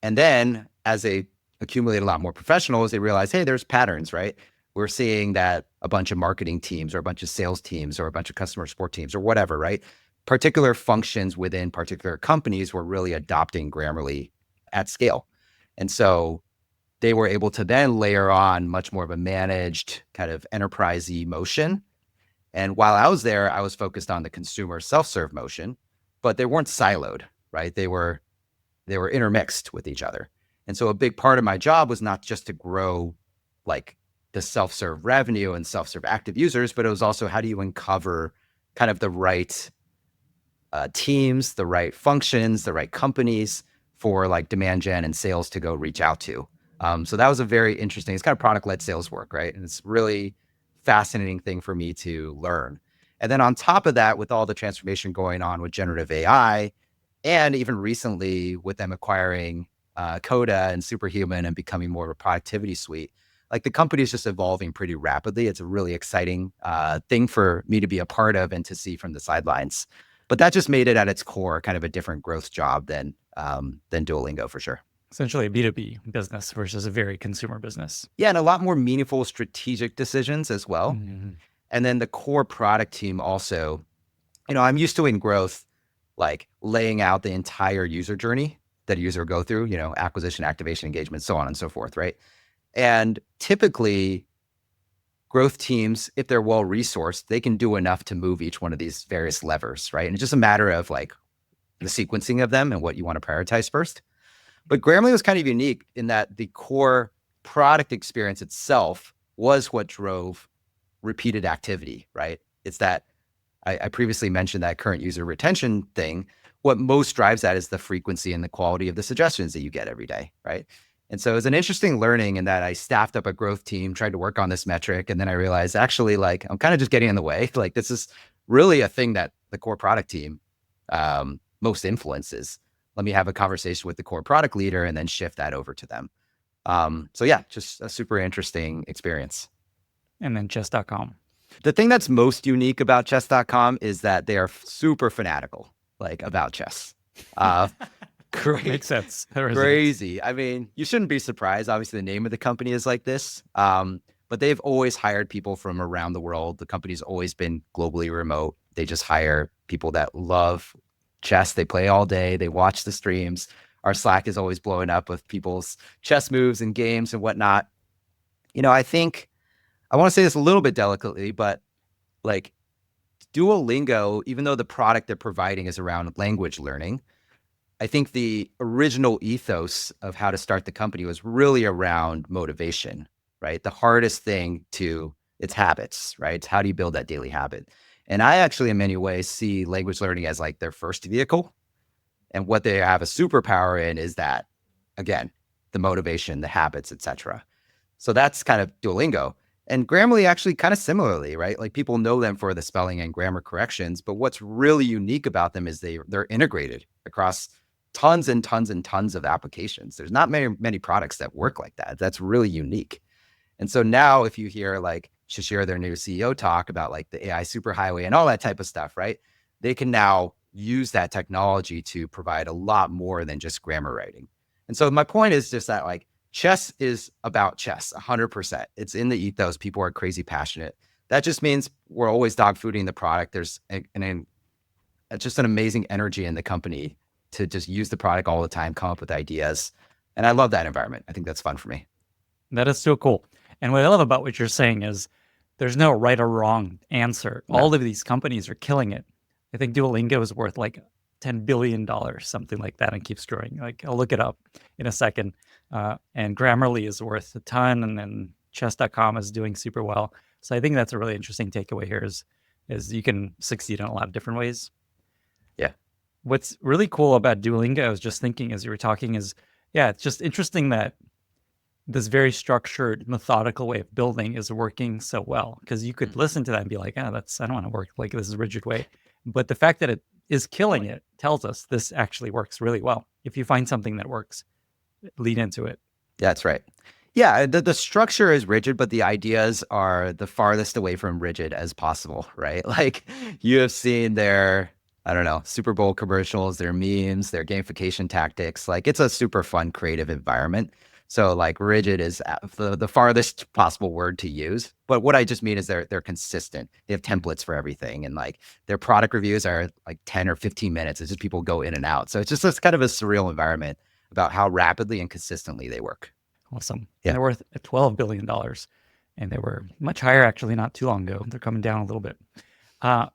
And then as they accumulate a lot more professionals, they realize, hey, there's patterns, right? We're seeing that a bunch of marketing teams or a bunch of sales teams or a bunch of customer support teams or whatever, right? Particular functions within particular companies were really adopting Grammarly at scale. And so they were able to then layer on much more of a managed kind of enterprise-y motion. And while I was there, I was focused on the consumer self-serve motion, but they weren't siloed, right? They were intermixed with each other. And so a big part of my job was not just to grow like the self-serve revenue and self-serve active users, but it was also how do you uncover kind of the right teams, the right functions, the right companies for like demand gen and sales to go reach out to. So that was a very interesting, it's kind of product-led sales work, right? And it's really fascinating thing for me to learn. And then on top of that, with all the transformation going on with generative AI, and even recently with them acquiring Coda and Superhuman and becoming more of a productivity suite, like the company is just evolving pretty rapidly. It's a really exciting thing for me to be a part of and to see from the sidelines. But that just made it at its core kind of a different growth job than Duolingo for sure. Essentially a B2B business versus a very consumer business. Yeah, and a lot more meaningful strategic decisions as well. Mm-hmm. And then the core product team also, I'm used to in growth, like laying out the entire user journey that a user will go through, acquisition, activation, engagement, so on and so forth, right? And typically growth teams, if they're well-resourced, they can do enough to move each one of these various levers, right? And it's just a matter of like the sequencing of them and what you want to prioritize first. But Grammarly was kind of unique in that the core product experience itself was what drove repeated activity, right? It's that I previously mentioned that current user retention thing. What most drives that is the frequency and the quality of the suggestions that you get every day, right? And so it's an interesting learning in that I staffed up a growth team, tried to work on this metric, and then I realized actually like I'm kind of just getting in the way. Like this is really a thing that the core product team most influences. Let me have a conversation with the core product leader and then shift that over to them. So yeah, just a super interesting experience. And then chess.com. The thing that's most unique about chess.com is that they are super fanatical, like about chess. Makes sense. Crazy. I mean, you shouldn't be surprised. Obviously, the name of the company is like this. But they've always hired people from around the world. The company's always been globally remote. They just hire people that love chess. They play all day. They watch the streams. Our Slack is always blowing up with people's chess moves and games and whatnot. I think I want to say this a little bit delicately, but like Duolingo, even though the product they're providing is around language learning, I think the original ethos of how to start the company was really around motivation, right? The hardest thing it's habits, right? It's how do you build that daily habit? And I actually, in many ways, see language learning as like their first vehicle. And what they have a superpower in is that, again, the motivation, the habits, etc. So that's kind of Duolingo. And Grammarly actually kind of similarly, right? Like people know them for the spelling and grammar corrections, but what's really unique about them is they're integrated across tons and tons and tons of applications. There's not many products that work like that. That's really unique. And so now if you hear like Shashir, their new CEO, talk about like the AI superhighway and all that type of stuff, right? They can now use that technology to provide a lot more than just grammar writing. And so my point is just that like chess is about chess 100%. It's in the ethos. People are crazy passionate. That just means we're always dog fooding the product. There's just an amazing energy in the company to just use the product all the time, come up with ideas. And I love that environment. I think that's fun for me. That is so cool. And what I love about what you're saying is there's no right or wrong answer. No. All of these companies are killing it. I think Duolingo is worth like $10 billion, something like that, and keeps growing. Like I'll look it up in a second. And Grammarly is worth a ton, and then chess.com is doing super well. So I think that's a really interesting takeaway here is you can succeed in a lot of different ways. Yeah. What's really cool about Duolingo, I was just thinking as you were talking, is it's just interesting that this very structured, methodical way of building is working so well, because you could listen to that and be like, I don't want to work like this is a rigid way. But the fact that it is killing it tells us this actually works really well. If you find something that works, lean into it. That's right. Yeah, the structure is rigid, but the ideas are the farthest away from rigid as possible, right? Like you have seen their, I don't know, Super Bowl commercials, their memes, their gamification tactics. Like it's a super fun, creative environment. So like rigid is the farthest possible word to use. But what I just mean is they're consistent. They have templates for everything. And like their product reviews are like 10 or 15 minutes. It's just people go in and out. So it's just this kind of a surreal environment about how rapidly and consistently they work. Awesome. Yeah. They're worth $12 billion. And they were much higher actually not too long ago. They're coming down a little bit.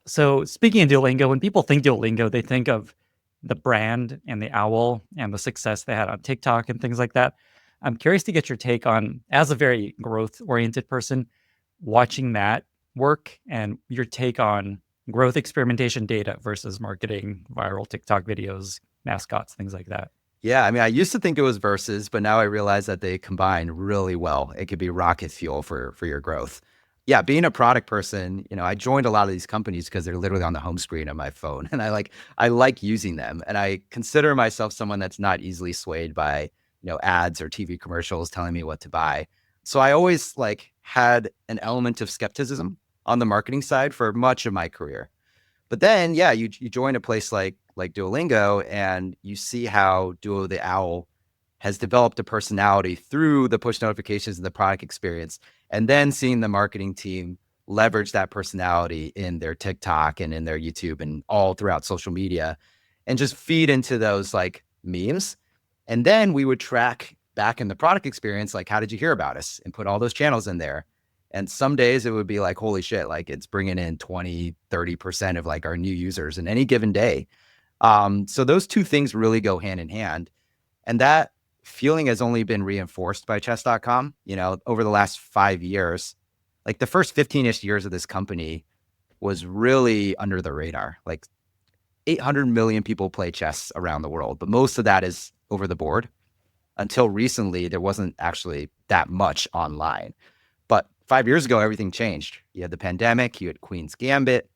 So speaking of Duolingo, when people think Duolingo, they think of the brand and the owl and the success they had on TikTok and things like that. I'm curious to get your take on, as a very growth-oriented person, watching that work and your take on growth experimentation data versus marketing, viral TikTok videos, mascots, things like that. Yeah, I mean, I used to think it was versus, but now I realize that they combine really well. It could be rocket fuel for your growth. Yeah, being a product person, I joined a lot of these companies because they're literally on the home screen of my phone, and I like using them, and I consider myself someone that's not easily swayed by ads or TV commercials telling me what to buy. So I always had an element of skepticism on the marketing side for much of my career. But then, yeah, you join a place like Duolingo, and you see how Duo the Owl has developed a personality through the push notifications and the product experience, and then seeing the marketing team leverage that personality in their TikTok and in their YouTube and all throughout social media, and just feed into those memes. And then we would track back in the product experience, like, how did you hear about us? And put all those channels in there. And some days it would be like, holy shit, like it's bringing in 20, 30% of our new users in any given day. So those two things really go hand in hand. And that feeling has only been reinforced by chess.com, over the last 5 years. Like the first 15-ish years of this company was really under the radar. Like 800 million people play chess around the world, but most of that is over the board. Until recently, there wasn't actually that much online. But 5 years ago, everything changed. You had the pandemic, you had Queen's Gambit,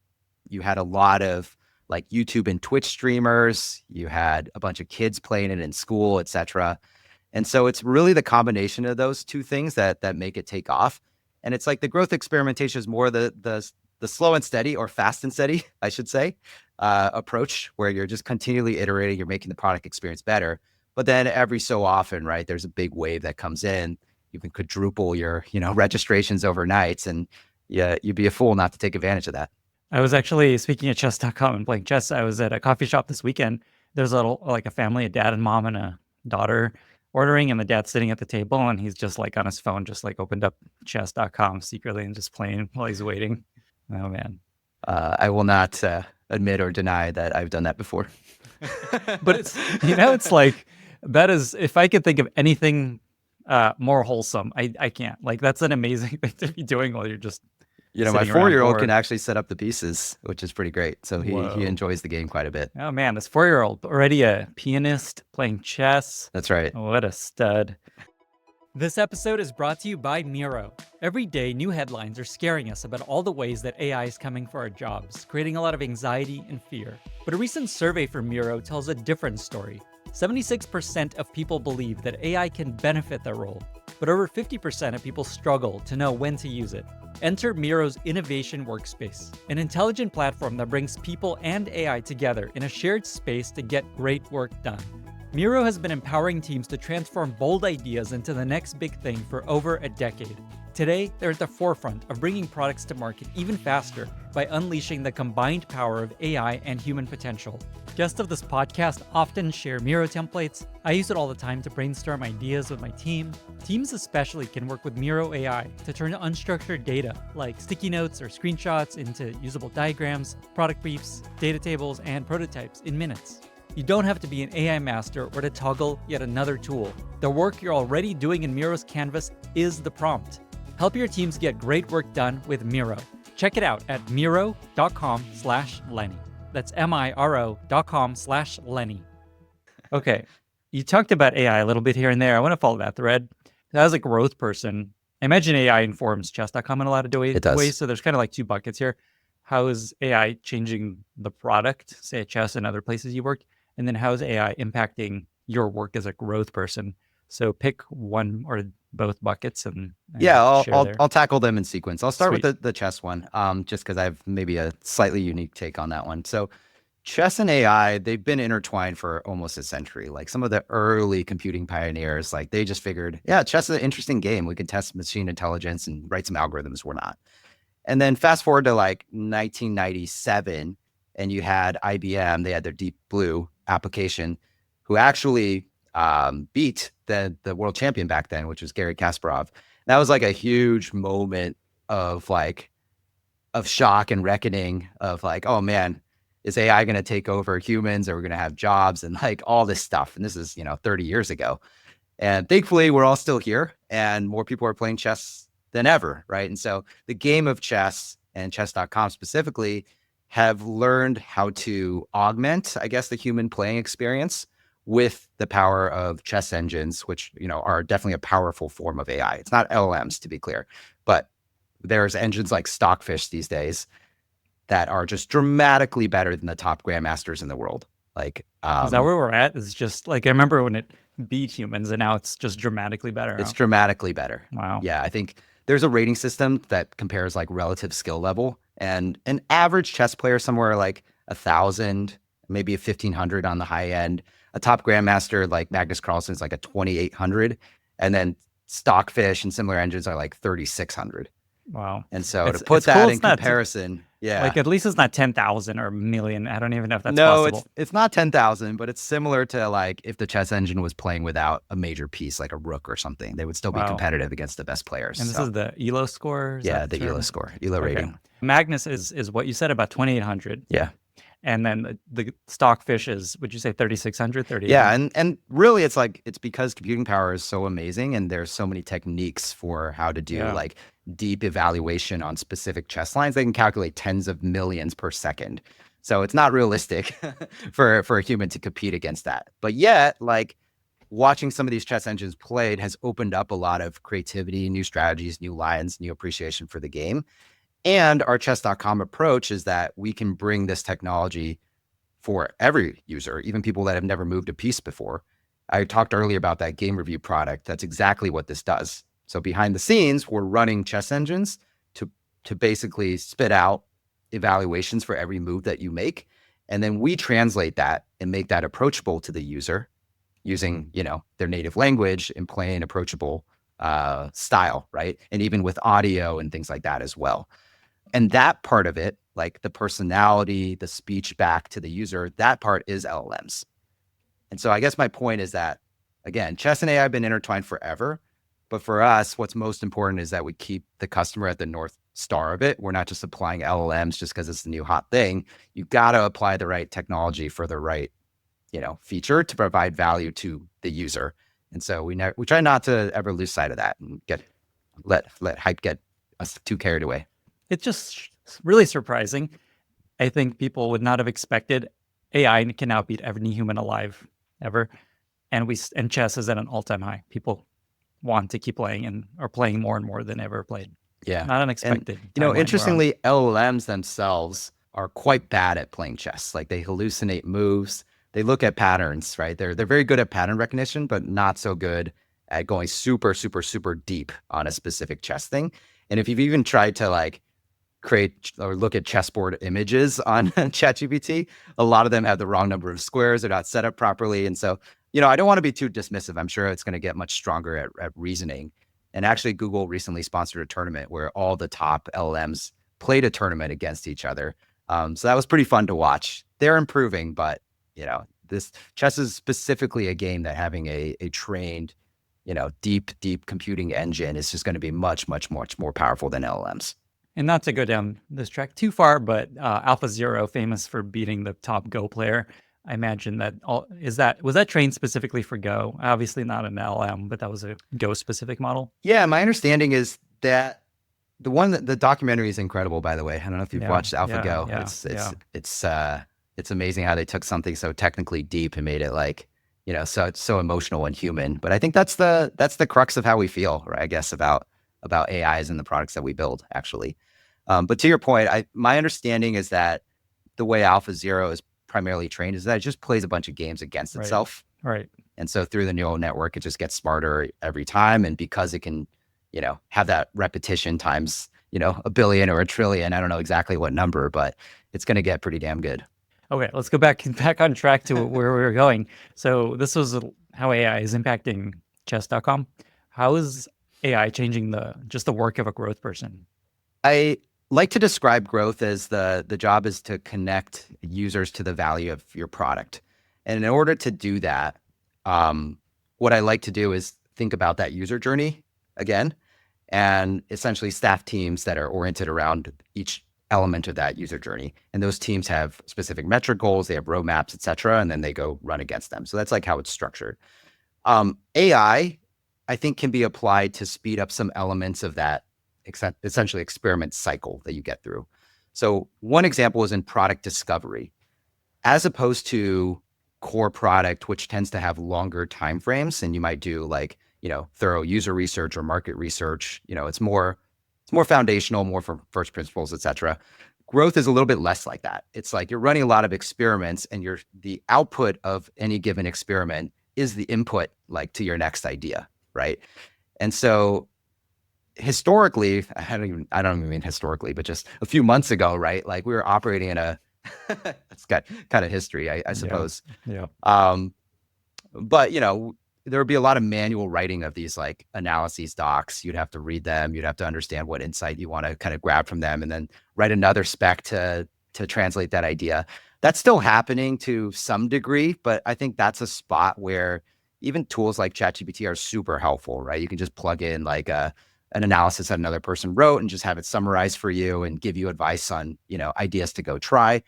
you had a lot of YouTube and Twitch streamers, you had a bunch of kids playing it in school, etc. And so it's really the combination of those two things that make it take off. And it's like the growth experimentation is more the slow and steady, or fast and steady, I should say, approach, where you're just continually iterating, you're making the product experience better. But then every so often, right, there's a big wave that comes in. You can quadruple your, registrations overnight, and you'd be a fool not to take advantage of that. I was actually, speaking of chess.com and playing chess, I was at a coffee shop this weekend. There's a family, a dad and mom and a daughter ordering, and the dad's sitting at the table, and he's just on his phone, just opened up chess.com secretly and just playing while he's waiting. Oh man. I will not admit or deny that I've done that before. But it's, that is, if I could think of anything more wholesome, I can't. That's an amazing thing to be doing while you're just my 4-year-old can actually set up the pieces, which is pretty great. So he enjoys the game quite a bit. Oh man, this 4-year-old already a pianist playing chess. That's right. What a stud. This episode is brought to you by Miro. Every day, new headlines are scaring us about all the ways that AI is coming for our jobs, creating a lot of anxiety and fear. But a recent survey from Miro tells a different story. 76% of people believe that AI can benefit their role, but over 50% of people struggle to know when to use it. Enter Miro's Innovation Workspace, an intelligent platform that brings people and AI together in a shared space to get great work done. Miro has been empowering teams to transform bold ideas into the next big thing for over a decade. Today, they're at the forefront of bringing products to market even faster by unleashing the combined power of AI and human potential. Guests of this podcast often share Miro templates. I use it all the time to brainstorm ideas with my team. Teams especially can work with Miro AI to turn unstructured data like sticky notes or screenshots into usable diagrams, product briefs, data tables, and prototypes in minutes. You don't have to be an AI master or to toggle yet another tool. The work you're already doing in Miro's canvas is the prompt. Help your teams get great work done with Miro. Check it out at miro.com/Lenny. That's miro.com/Lenny. Okay, you talked about AI a little bit here and there. I want to follow that thread. As a growth person, I imagine AI informs chess.com in a lot of It does. ways. So there's kind of like two buckets here. How is AI changing the product, say at chess and other places you worked? And then how is AI impacting your work as a growth person? So pick one or both buckets and Yeah, share I'll there. I'll tackle them in sequence. I'll start Sweet. with the chess one, just because I have maybe a slightly unique take on that one. So chess and AI, they've been intertwined for almost a century. Like some of the early computing pioneers, like they just figured, yeah, chess is an interesting game. We can test machine intelligence and write some algorithms. We're not. And then fast forward to like 1997, and you had IBM. They had their Deep Blue application, who actually beat the world champion back then, which was Garry Kasparov. That was like a huge moment of shock and reckoning of like, oh man, is AI going to take over humans? Are we going to have jobs and like all this stuff? And this is 30 years ago. And thankfully, we're all still here, and more people are playing chess than ever, right? And so the game of chess and chess.com specifically have learned how to augment, I guess, the human playing experience with the power of chess engines, which, are definitely a powerful form of AI. It's not LLMs, to be clear, but there's engines like Stockfish these days that are just dramatically better than the top grandmasters in the world. Like, Is that where we're at? It's just like, I remember when it beat humans and now it's just dramatically better. It's dramatically better. Wow. Yeah, I think there's a rating system that compares like relative skill level, and an average chess player somewhere like 1,000, maybe a 1,500 on the high end. A top grandmaster like Magnus Carlsen is like a 2,800, and then Stockfish and similar engines are like 3,600. Wow. And so It's to put cool that it's in not comparison, yeah. Like at least it's not 10,000 or a million. I don't even know if that's No, possible. it's not 10,000, but it's similar to like if the chess engine was playing without a major piece like a rook or something, they would still be Wow. competitive against the best players. And this is the ELO score? Is yeah, that the term? ELO score, ELO rating. Magnus is what you said, about 2,800. Yeah. And then the Stockfish is, would you say 3,600, 3,800? Yeah, and really it's because computing power is so amazing, and there's so many techniques for how to do like deep evaluation on specific chess lines. They can calculate tens of millions per second. So it's not realistic for a human to compete against that. But yet, like watching some of these chess engines played has opened up a lot of creativity, new strategies, new lines, new appreciation for the game. And our chess.com approach is that we can bring this technology for every user, even people that have never moved a piece before. I talked earlier about that game review product. That's exactly what this does. So behind the scenes, we're running chess engines to basically spit out evaluations for every move that you make. And then we translate that and make that approachable to the user using, their native language in plain, approachable style, right? And even with audio and things like that as well. And that part of it, like the personality, the speech back to the user, that part is LLMs. And so I guess my point is that, again, chess and AI have been intertwined forever. But for us, what's most important is that we keep the customer at the North Star of it. We're not just applying LLMs just because it's the new hot thing. You got to apply the right technology for the right, feature to provide value to the user. And so we try not to ever lose sight of that and let hype get us too carried away. It's just really surprising. I think people would not have expected AI can outbeat any human alive ever. And chess is at an all-time high. People want to keep playing and are playing more and more than ever played. Yeah. Not unexpected. And, interestingly, LLMs themselves are quite bad at playing chess. Like they hallucinate moves. They look at patterns, right? They're very good at pattern recognition, but not so good at going super, super, super deep on a specific chess thing. And if you've even tried to like create or look at chessboard images on ChatGPT, a lot of them have the wrong number of squares. They're not set up properly. And so, I don't want to be too dismissive. I'm sure it's going to get much stronger at reasoning. And actually, Google recently sponsored a tournament where all the top LLMs played a tournament against each other. So that was pretty fun to watch. They're improving, but this chess is specifically a game that having a trained, deep computing engine is just going to be much, much, much more powerful than LLMs. And not to go down this track too far, but AlphaZero, famous for beating the top Go player. I imagine that was that trained specifically for Go? Obviously not an LLM, but that was a Go specific model. Yeah, my understanding is that the documentary is incredible, by the way. I don't know if you've watched AlphaGo. It's amazing how they took something so technically deep and made it like, so emotional and human. But I think that's the crux of how we feel, right? I guess about AIs and the products that we build, actually. But to your point, my understanding is that the way AlphaZero is primarily trained is that it just plays a bunch of games against itself. Right. And so through the neural network, it just gets smarter every time. And because it can, have that repetition times, a billion or a trillion, I don't know exactly what number, but it's going to get pretty damn good. Okay, let's go back on track to where we were going. So this was how AI is impacting chess.com. How is AI changing the work of a growth person? I like to describe growth as the job is to connect users to the value of your product. And in order to do that, what I like to do is think about that user journey again, and essentially staff teams that are oriented around each element of that user journey. And those teams have specific metric goals, they have roadmaps, et cetera, and then they go run against them. So that's like how it's structured. AI, I think, can be applied to speed up some elements of that essentially experiment cycle that you get through. So one example is in product discovery, as opposed to core product, which tends to have longer timeframes, and you might do like, thorough user research or market research. It's more foundational, more from first principles, et cetera. Growth is a little bit less like that. It's like you're running a lot of experiments, and the output of any given experiment is the input, like, to your next idea, right? And so historically, I don't even mean historically, but just a few months ago, right? Like we were operating in a it's got kind of history, I suppose. Yeah. But there would be a lot of manual writing of these like analyses docs. You'd have to read them. You'd have to understand what insight you want to kind of grab from them, and then write another spec to translate that idea. That's still happening to some degree, but I think that's a spot where even tools like ChatGPT are super helpful, right? You can just plug in like an analysis that another person wrote and just have it summarized for you and give you advice on, ideas to go try.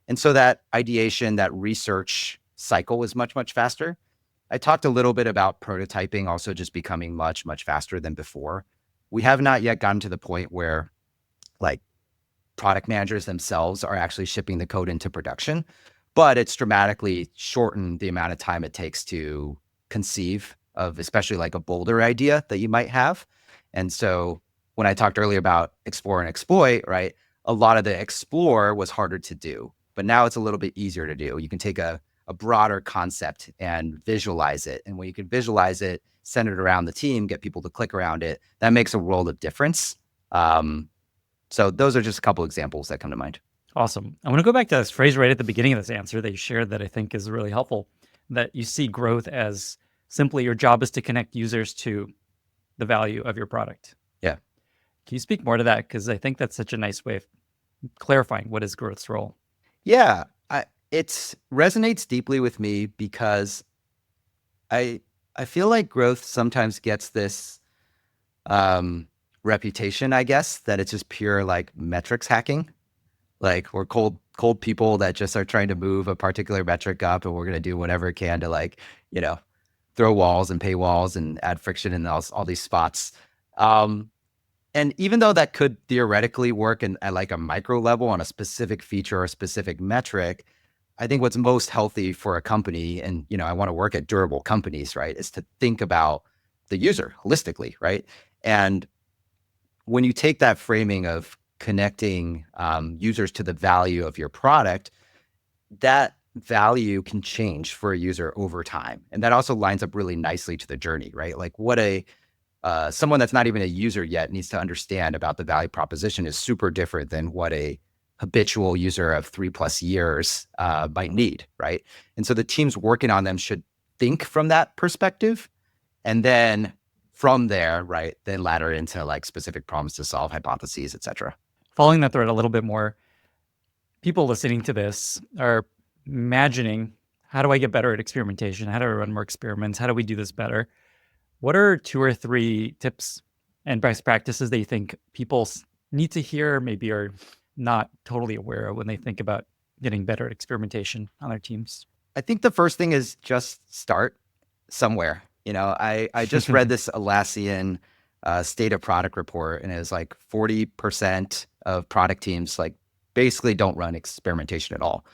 And so that ideation, that research cycle is much, much faster. I talked a little bit about prototyping also just becoming much, much faster than before. We have not yet gotten to the point where like product managers themselves are actually shipping the code into production, but it's dramatically shortened the amount of time it takes to conceive of, especially like a bolder idea that you might have. And so when I talked earlier about explore and exploit, right, a lot of the explore was harder to do, but now it's a little bit easier to do. You can take a broader concept and visualize it. And when you can visualize it, send it around the team, get people to click around it, that makes a world of difference. So those are just a couple examples that come to mind. Awesome. I want to go back to this phrase right at the beginning of this answer that you shared that I think is really helpful, that you see growth as simply your job is to connect users to the value of your product. Yeah. Can you speak more to that? Because I think that's such a nice way of clarifying what is growth's role. Yeah, it resonates deeply with me because I feel like growth sometimes gets this reputation, I guess, that it's just pure like metrics hacking. Like we're cold people that just are trying to move a particular metric up, and we're going to do whatever it can to like, throw walls and paywalls and add friction in all these spots. And even though that could theoretically work at like a micro level on a specific feature or a specific metric, I think what's most healthy for a company, and I want to work at durable companies, right, is to think about the user holistically, right? And when you take that framing of connecting users to the value of your product, that value can change for a user over time. And that also lines up really nicely to the journey, right? Like what someone that's not even a user yet needs to understand about the value proposition is super different than what a habitual user of 3+ years might need, right? And so the teams working on them should think from that perspective, and then from there, right, then ladder into like specific problems to solve, hypotheses, et cetera. Following that thread a little bit more, people listening to this are imagining, how do I get better at experimentation? How do I run more experiments? How do we do this better? What are 2 or 3 tips and best practices that you think people need to hear, maybe are not totally aware of when they think about getting better at experimentation on their teams? I think the first thing is just start somewhere. I just read this Atlassian state of product report, and it was like 40% of product teams like basically don't run experimentation at all.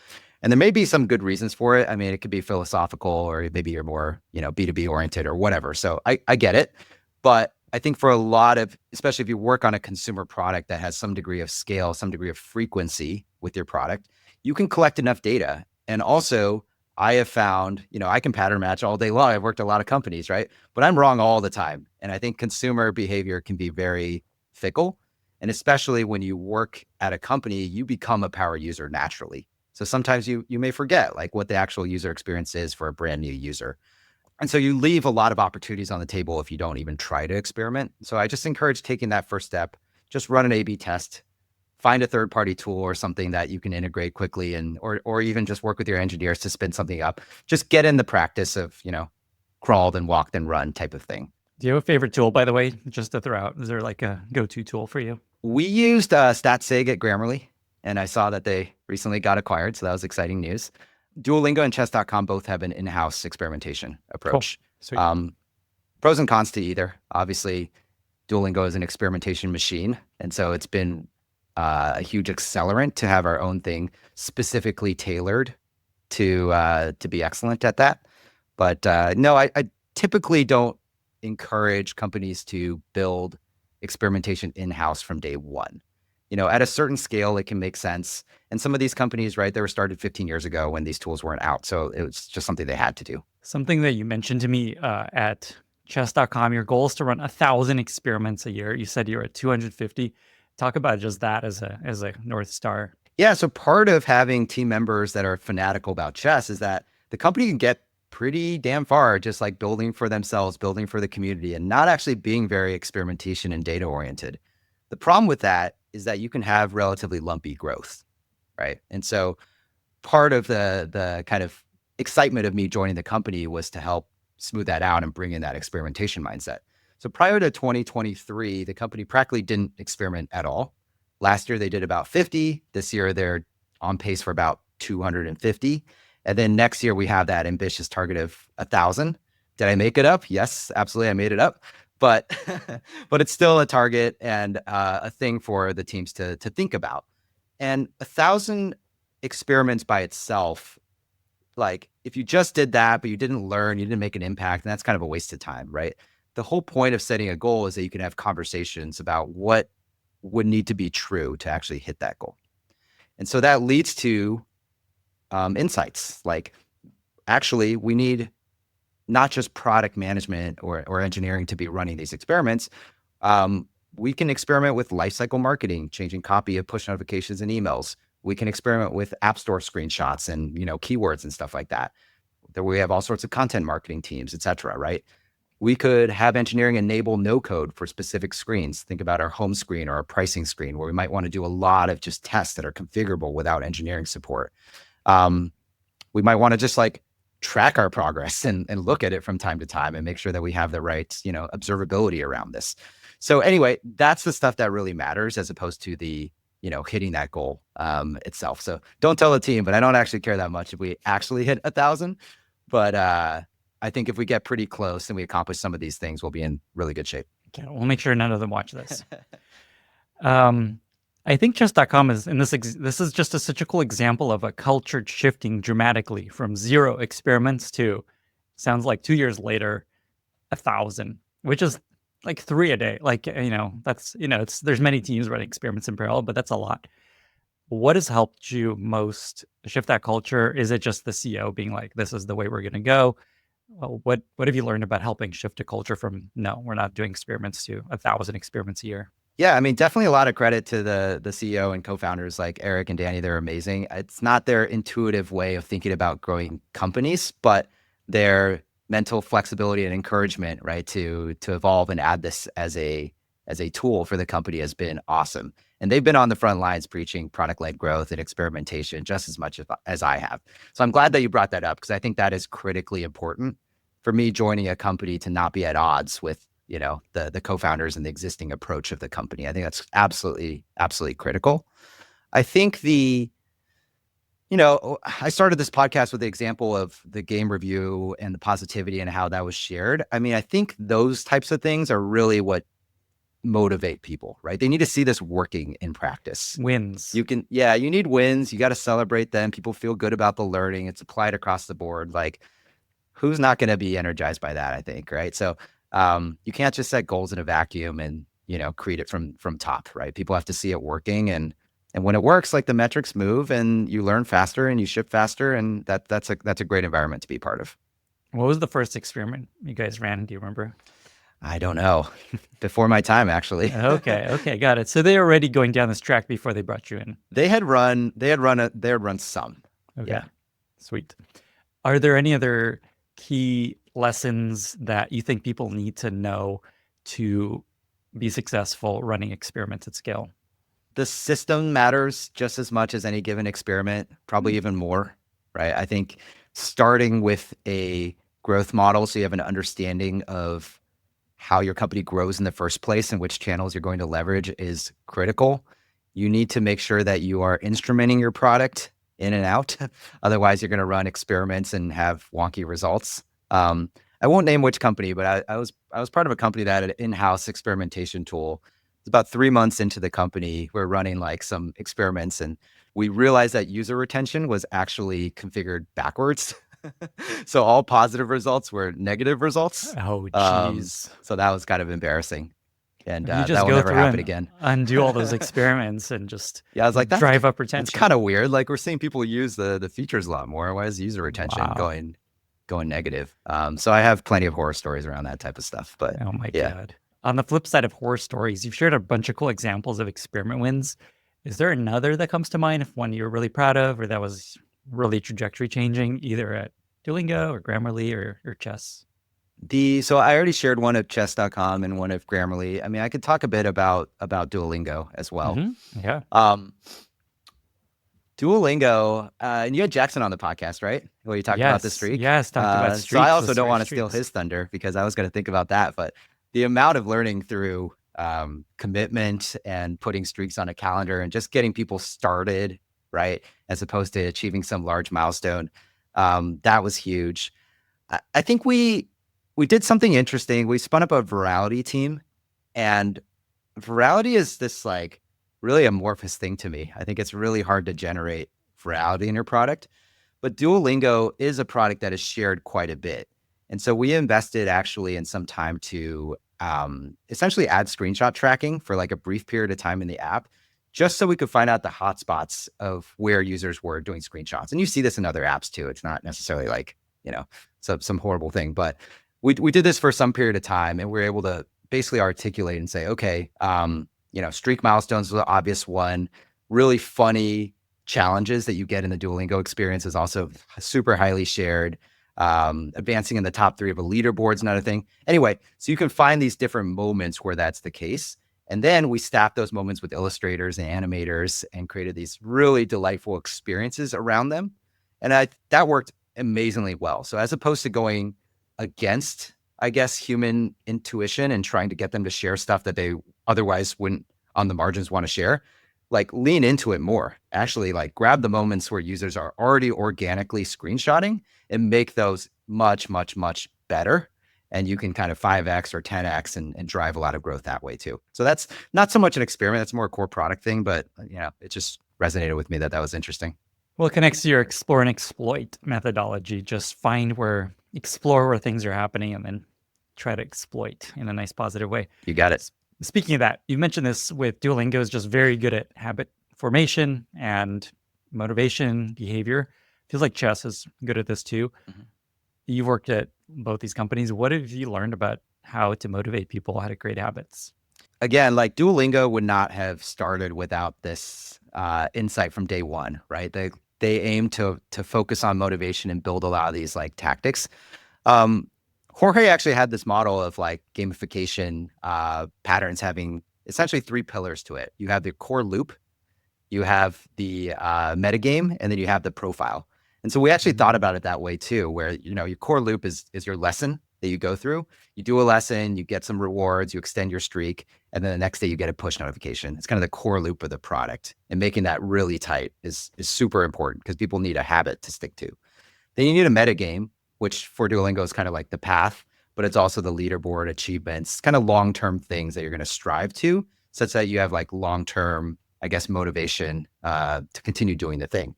And there may be some good reasons for it. I mean, it could be philosophical, or maybe you're more, B2B oriented or whatever. So I get it. But I think for a lot of, especially if you work on a consumer product that has some degree of scale, some degree of frequency with your product, you can collect enough data. And also, I have found, I can pattern match all day long. I've worked at a lot of companies, right? But I'm wrong all the time. And I think consumer behavior can be very fickle. And especially when you work at a company, you become a power user naturally. So sometimes you may forget like what the actual user experience is for a brand new user. And so you leave a lot of opportunities on the table if you don't even try to experiment. So I just encourage taking that first step. Just run an A/B test. Find a third-party tool or something that you can integrate quickly, and or even just work with your engineers to spin something up. Just get in the practice of, crawl, then walk, then run type of thing. Do you have a favorite tool, by the way, just to throw out? Is there like a go-to tool for you? We used StatSig at Grammarly, and I saw that they recently got acquired, so that was exciting news. Duolingo and chess.com both have an in-house experimentation approach. Cool. Sweet. Pros and cons to either. Obviously, Duolingo is an experimentation machine, and so it's been a huge accelerant to have our own thing specifically tailored to be excellent at that. But no, I typically don't encourage companies to build experimentation in-house from day one. At a certain scale, it can make sense. And some of these companies, right, they were started 15 years ago when these tools weren't out. So it was just something they had to do. Something that you mentioned to me at chess.com, your goal is to run 1,000 experiments a year. You said you're at 250. Talk about just that as a North Star. Yeah. So part of having team members that are fanatical about chess is that the company can get pretty damn far just like building for themselves, building for the community, and not actually being very experimentation and data oriented. The problem with that is that you can have relatively lumpy growth, right? And so part of the kind of excitement of me joining the company was to help smooth that out and bring in that experimentation mindset. So prior to 2023, the company practically didn't experiment at all. Last year, they did about 50. This year, they're on pace for about 250. And then next year, we have that ambitious target of 1,000. Did I make it up? Yes, absolutely. I made it up. But but it's still a target and a thing for the teams to think about. And 1,000 experiments by itself, like if you just did that, but you didn't learn, you didn't make an impact, and that's kind of a waste of time, right? The whole point of setting a goal is that you can have conversations about what would need to be true to actually hit that goal. And so that leads to insights like, actually, we need not just product management or engineering to be running these experiments. We can experiment with lifecycle marketing, changing copy of push notifications and emails. We can experiment with app store screenshots and keywords and stuff like that. We have all sorts of content marketing teams, et cetera, right? We could have engineering enable no code for specific screens. Think about our home screen or our pricing screen, where we might want to do a lot of just tests that are configurable without engineering support. We might want to just like track our progress and look at it from time to time and make sure that we have the right, observability around this. So anyway, that's the stuff that really matters as opposed to the, hitting that goal itself. So don't tell the team, but I don't actually care that much if we actually hit 1,000. But I think if we get pretty close and we accomplish some of these things, we'll be in really good shape. Okay, we'll make sure none of them watch this. I think chess.com is, and this is just such a cool example of a culture shifting dramatically from 0 experiments to, sounds like 2 years later, 1,000. which is like 3 a day. Like, that's, there's many teams running experiments in parallel, but that's a lot. What has helped you most shift that culture? Is it just the CEO being like, this is the way we're going to go? Well, what have you learned about helping shift a culture from, no, we're not doing experiments to 1,000 experiments a year? Yeah, I mean, definitely a lot of credit to the CEO and co-founders like Eric and Danny. They're amazing. It's not their intuitive way of thinking about growing companies, but their mental flexibility and encouragement, right, to evolve and add this as a tool for the company has been awesome. And they've been on the front lines preaching product-led growth and experimentation just as much as I have. So I'm glad that you brought that up because I think that is critically important for me joining a company to not be at odds with the co-founders and the existing approach of the company. I think that's absolutely critical. I think I started this podcast with the example of the game review and the positivity and how that was shared. I mean, I think those types of things are really what motivate people, right? They need to see this working in practice. Wins. You need wins. You got to celebrate them. People feel good about the learning. It's applied across the board. Like, who's not going to be energized by that, I think, right? So you can't just set goals in a vacuum and, create it from top, right? People have to see it working. And when it works, like the metrics move and you learn faster and you ship faster. And that's a great environment to be part of. What was the first experiment you guys ran? Do you remember? I don't know. Before my time, actually. Okay, got it. So they were already going down this track before they brought you in. They had run some. Okay. Yeah. Sweet. Are there any other key lessons that you think people need to know to be successful running experiments at scale? The system matters just as much as any given experiment, probably even more, right? I think starting with a growth model so you have an understanding of how your company grows in the first place and which channels you're going to leverage is critical. You need to make sure that you are instrumenting your product in and out. Otherwise, you're going to run experiments and have wonky results. I won't name which company, but I was part of a company that had an in-house experimentation tool. It's about 3 months into the company. We're running like some experiments and we realized that user retention was actually configured backwards. So all positive results were negative results. Oh, geez. So that was kind of embarrassing. And You that just will go never through happen and again. undo all those experiments and just Yeah, I was like, drive up It's retention. kind of weird. Like we're seeing people use the features a lot more. Why is user retention Wow. going negative? So I have plenty of horror stories around that type of stuff. But Oh my yeah. God. On the flip side of horror stories, you've shared a bunch of cool examples of experiment wins. Is there another that comes to mind, if one you're really proud of or that was really trajectory changing, either at Duolingo or Grammarly or Chess? So I already shared one of chess.com and one of Grammarly. I mean, I could talk a bit about Duolingo as well. Yeah. Duolingo, and you had Jackson on the podcast, right? Where you talked about the streak. Yes, talked about streaks. So I also the don't want to streaks. steal his thunder because I was going to think about that. But the amount of learning through commitment and putting streaks on a calendar and just getting people started, right, as opposed to achieving some large milestone, that was huge. I think we did something interesting. We spun up a virality team, and virality is this like really amorphous thing to me. I think it's really hard to generate virality in your product, but Duolingo is a product that is shared quite a bit. And so we invested actually in some time to essentially add screenshot tracking for like a brief period of time in the app, just so we could find out the hotspots of where users were doing screenshots. And you see this in other apps too. It's not necessarily like, some horrible thing, but we did this for some period of time and we were able to basically articulate and say, okay, streak milestones was the obvious one. Really funny challenges that you get in the Duolingo experience is also super highly shared. Advancing in the top 3 of a leaderboard is another thing. Anyway, so you can find these different moments where that's the case. And then we staffed those moments with illustrators and animators and created these really delightful experiences around them. And that worked amazingly well. So as opposed to going against, I guess, human intuition and trying to get them to share stuff that they otherwise wouldn't on the margins want to share, like lean into it more. Actually, like grab the moments where users are already organically screenshotting and make those much, much, much better. And you can kind of 5x or 10x and drive a lot of growth that way too. So that's not so much an experiment. That's more a core product thing, but it just resonated with me that was interesting. Well, it connects to your explore and exploit methodology. Just explore where things are happening and then try to exploit in a nice positive way. You got it. Speaking of that, you mentioned this with Duolingo is just very good at habit formation and motivation, behavior. Feels like chess is good at this too. Mhm. You've worked at both these companies. What have you learned about how to motivate people, how to create habits? Again, like Duolingo would not have started without this insight from day one, right? They aim to focus on motivation and build a lot of these like tactics. Jorge actually had this model of like gamification patterns having essentially 3 pillars to it. You have the core loop, you have the metagame, and then you have the profile. And so we actually thought about it that way too, where your core loop is your lesson that you go through. You do a lesson, you get some rewards, you extend your streak, and then the next day you get a push notification. It's kind of the core loop of the product, and making that really tight is super important because people need a habit to stick to. Then you need a metagame, which for Duolingo is kind of like the path, but it's also the leaderboard, achievements, kind of long-term things that you're going to strive to, such that you have like long-term, I guess, motivation to continue doing the thing.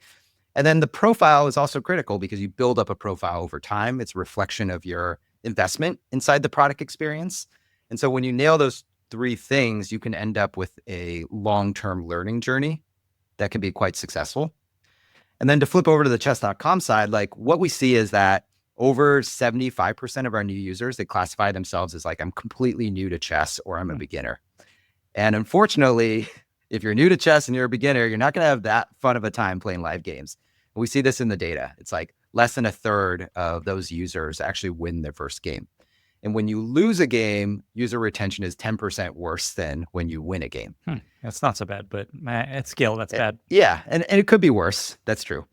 And then the profile is also critical because you build up a profile over time. It's a reflection of your investment inside the product experience. And so when you nail those 3 things, you can end up with a long-term learning journey that can be quite successful. And then to flip over to the chess.com side, like what we see is that over 75% of our new users, they classify themselves as like, I'm completely new to chess or I'm a beginner. And unfortunately, if you're new to chess and you're a beginner, you're not going to have that fun of a time playing live games. We see this in the data. It's like less than a third of those users actually win their first game. And when you lose a game, user retention is 10% worse than when you win a game. That's not so bad, but at scale, that's bad. Yeah, and it could be worse. That's true.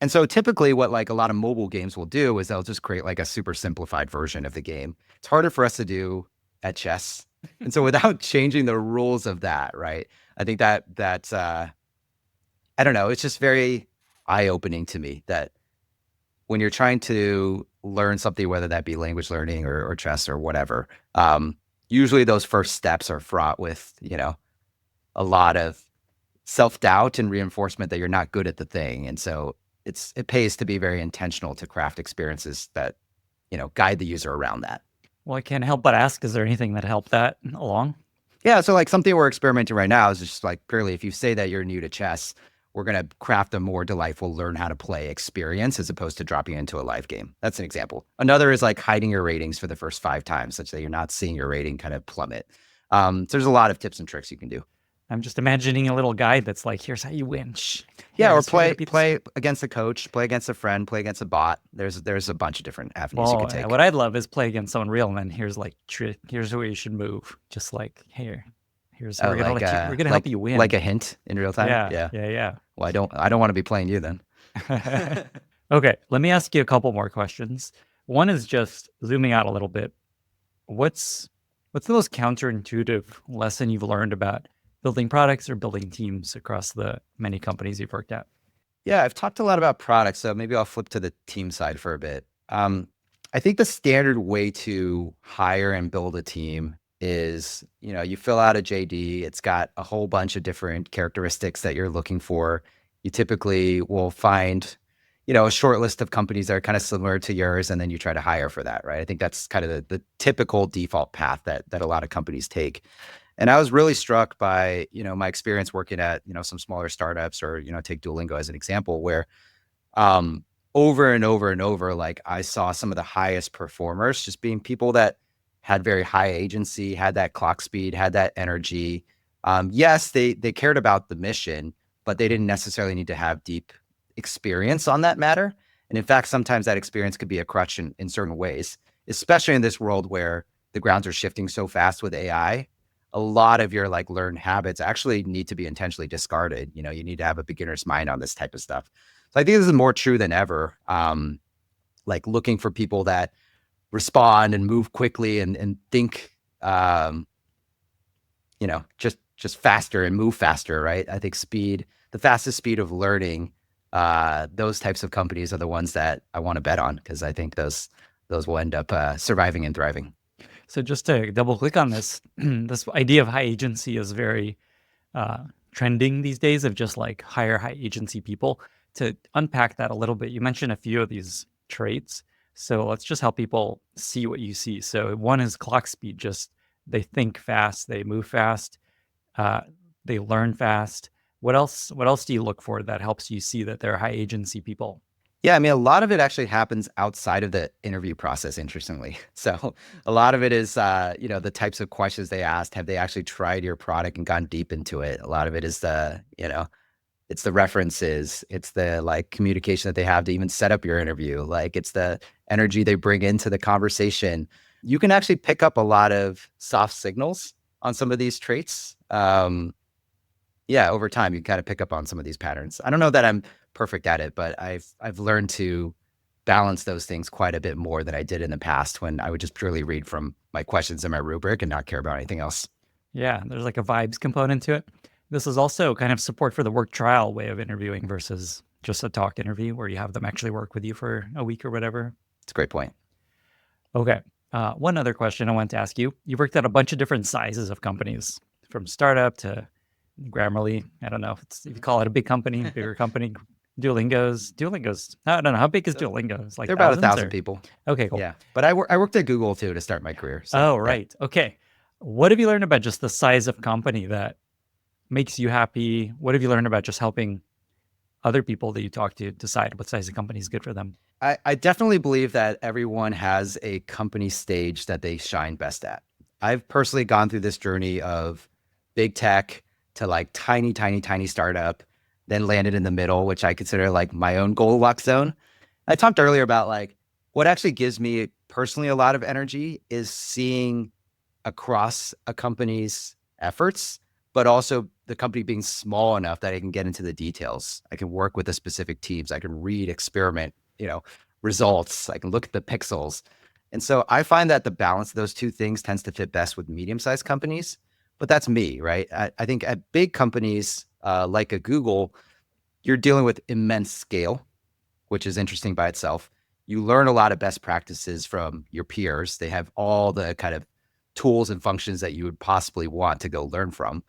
And so typically what like a lot of mobile games will do is they'll just create like a super simplified version of the game. It's harder for us to do at chess. And so without changing the rules of that, right? I think that's I don't know, it's just very eye-opening to me that when you're trying to learn something, whether that be language learning or chess or whatever, usually those first steps are fraught with, a lot of self-doubt and reinforcement that you're not good at the thing. And so it pays to be very intentional to craft experiences that, guide the user around that. Well, I can't help but ask, is there anything that helped that along? Yeah, so like something we're experimenting right now is just like purely if you say that you're new to chess, we're going to craft a more delightful learn how to play experience as opposed to dropping into a live game. That's an example. Another is like hiding your ratings for the first 5 times such that you're not seeing your rating kind of plummet. So there's a lot of tips and tricks you can do. I'm just imagining a little guide that's like, here's how you win. Yeah, or play against a coach, play against a friend, play against a bot. There's a bunch of different avenues you can take. What I'd love is play against someone real, and then here's like here's the way you should move. Just like here's we're gonna help you win. Like a hint in real time. Yeah. Well, I don't want to be playing you then. Okay, let me ask you a couple more questions. One is just zooming out a little bit. What's the most counterintuitive lesson you've learned about building products or building teams across the many companies you've worked at? Yeah, I've talked a lot about products, so maybe I'll flip to the team side for a bit. I think the standard way to hire and build a team is, you fill out a JD. It's got a whole bunch of different characteristics that you're looking for. You typically will find, a short list of companies that are kind of similar to yours, and then you try to hire for that, right? I think that's kind of the typical default path that a lot of companies take. And I was really struck by, my experience working at, some smaller startups or, take Duolingo as an example where over and over and over, like I saw some of the highest performers just being people that had very high agency, had that clock speed, had that energy. Yes, they cared about the mission, but they didn't necessarily need to have deep experience on that matter. And in fact, sometimes that experience could be a crutch in certain ways, especially in this world where the grounds are shifting so fast with AI. A lot of your like learned habits actually need to be intentionally discarded. You need to have a beginner's mind on this type of stuff. So I think this is more true than ever. Like looking for people that respond and move quickly and think, just faster and move faster, right? I think the fastest speed of learning, those types of companies are the ones that I want to bet on because I think those will end up surviving and thriving. So just to double click on this, this idea of high agency is very trending these days of just like hire high agency people. To unpack that a little bit, you mentioned a few of these traits. So let's just help people see what you see. So one is clock speed, just they think fast, they move fast, uh, they learn fast. What else? What else do you look for that helps you see that they're high agency people? Yeah, I mean, a lot of it actually happens outside of the interview process, interestingly. So a lot of it is, the types of questions they asked. Have they actually tried your product and gone deep into it? A lot of it is it's the references, it's the like communication that they have to even set up your interview. Like it's the energy they bring into the conversation. You can actually pick up a lot of soft signals on some of these traits. Over time, you kind of pick up on some of these patterns. I don't know that I'm perfect at it, but I've learned to balance those things quite a bit more than I did in the past when I would just purely read from my questions in my rubric and not care about anything else. Yeah, there's like a vibes component to it. This is also kind of support for the work trial way of interviewing versus just a talk interview where you have them actually work with you for a week or whatever. It's a great point. Okay. One other question I wanted to ask you. You've worked at a bunch of different sizes of companies, from startup to Grammarly. I don't know if you call it a big company, bigger company. Duolingo's, I don't know. How big is Duolingo? It's like They're about thousands 1,000 or? people. Okay, cool. Yeah. But I worked at Google too to start my career. So, Oh, yeah. right. Okay. What have you learned about just the size of company that makes you happy? What have you learned about just helping other people that you talk to decide what size of company is good for them? I definitely believe that everyone has a company stage that they shine best at. I've personally gone through this journey of big tech to like tiny, tiny, tiny startup, then landed in the middle, which I consider like my own Goldilocks zone. I talked earlier about like what actually gives me personally a lot of energy is seeing across a company's efforts, but also the company being small enough that I can get into the details. I can work with the specific teams. I can read, experiment, results. I can look at the pixels. And so I find that the balance of those two things tends to fit best with medium-sized companies, but that's me, right? I think at big companies like a Google, you're dealing with immense scale, which is interesting by itself. You learn a lot of best practices from your peers. They have all the kind of tools and functions that you would possibly want to go learn from,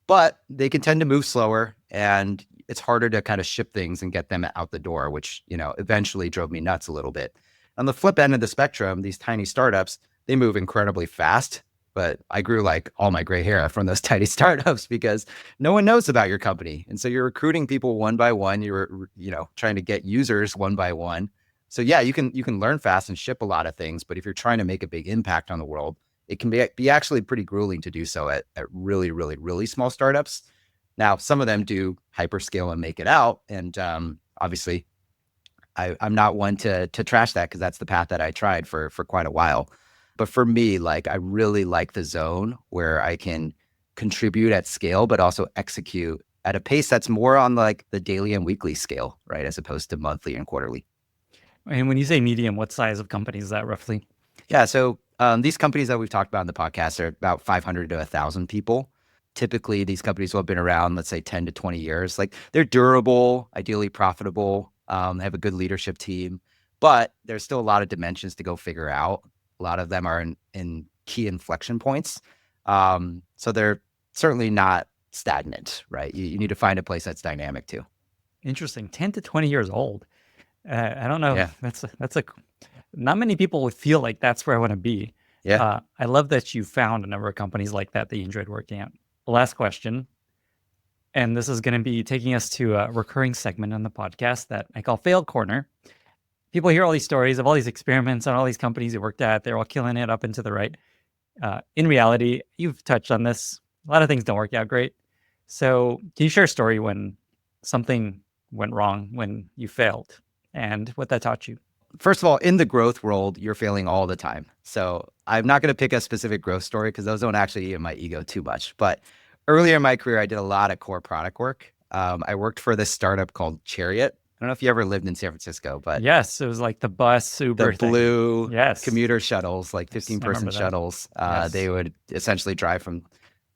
but they can tend to move slower and it's harder to kind of ship things and get them out the door, which, eventually drove me nuts a little bit. On the flip end of the spectrum, these tiny startups, they move incredibly fast, but I grew like all my gray hair from those tiny startups because no one knows about your company. And so you're recruiting people one by one. You're, trying to get users one by one. So yeah, you can learn fast and ship a lot of things, but if you're trying to make a big impact on the world, it can be actually pretty grueling to do so at really, really, really small startups. Now, some of them do hyperscale and make it out. And obviously, I'm not one to trash that because that's the path that I tried for quite a while. But for me, like I really like the zone where I can contribute at scale, but also execute at a pace that's more on like the daily and weekly scale, right? As opposed to monthly and quarterly. And when you say medium, what size of company is that roughly? Yeah. So these companies that we've talked about in the podcast are about 500 to 1,000 people. Typically, these companies will have been around, let's say 10 to 20 years. Like they're durable, ideally profitable, they have a good leadership team, but there's still a lot of dimensions to go figure out. A lot of them are in key inflection points. So they're certainly not stagnant, right? You need to find a place that's dynamic too. Interesting. 10 to 20 years old. I don't know. Yeah. That's not many people would feel like that's where I want to be. Yeah. I love that you found a number of companies like that you enjoyed working at. Last question, and this is going to be taking us to a recurring segment on the podcast that I call Fail Corner. People hear all these stories of all these experiments on all these companies you worked at. They're all killing it up and to the right. In reality, you've touched on this. A lot of things don't work out great. So can you share a story when something went wrong, when you failed, and what that taught you? First of all, in the growth world, you're failing all the time. So I'm not going to pick a specific growth story because those don't actually eat my ego too much. But earlier in my career, I did a lot of core product work. I worked for this startup called Chariot. I don't know if you ever lived in San Francisco, but yes, it was like the bus Uber the thing. blue Yes. commuter shuttles, like 15-person that. shuttles. Yes. They would essentially drive from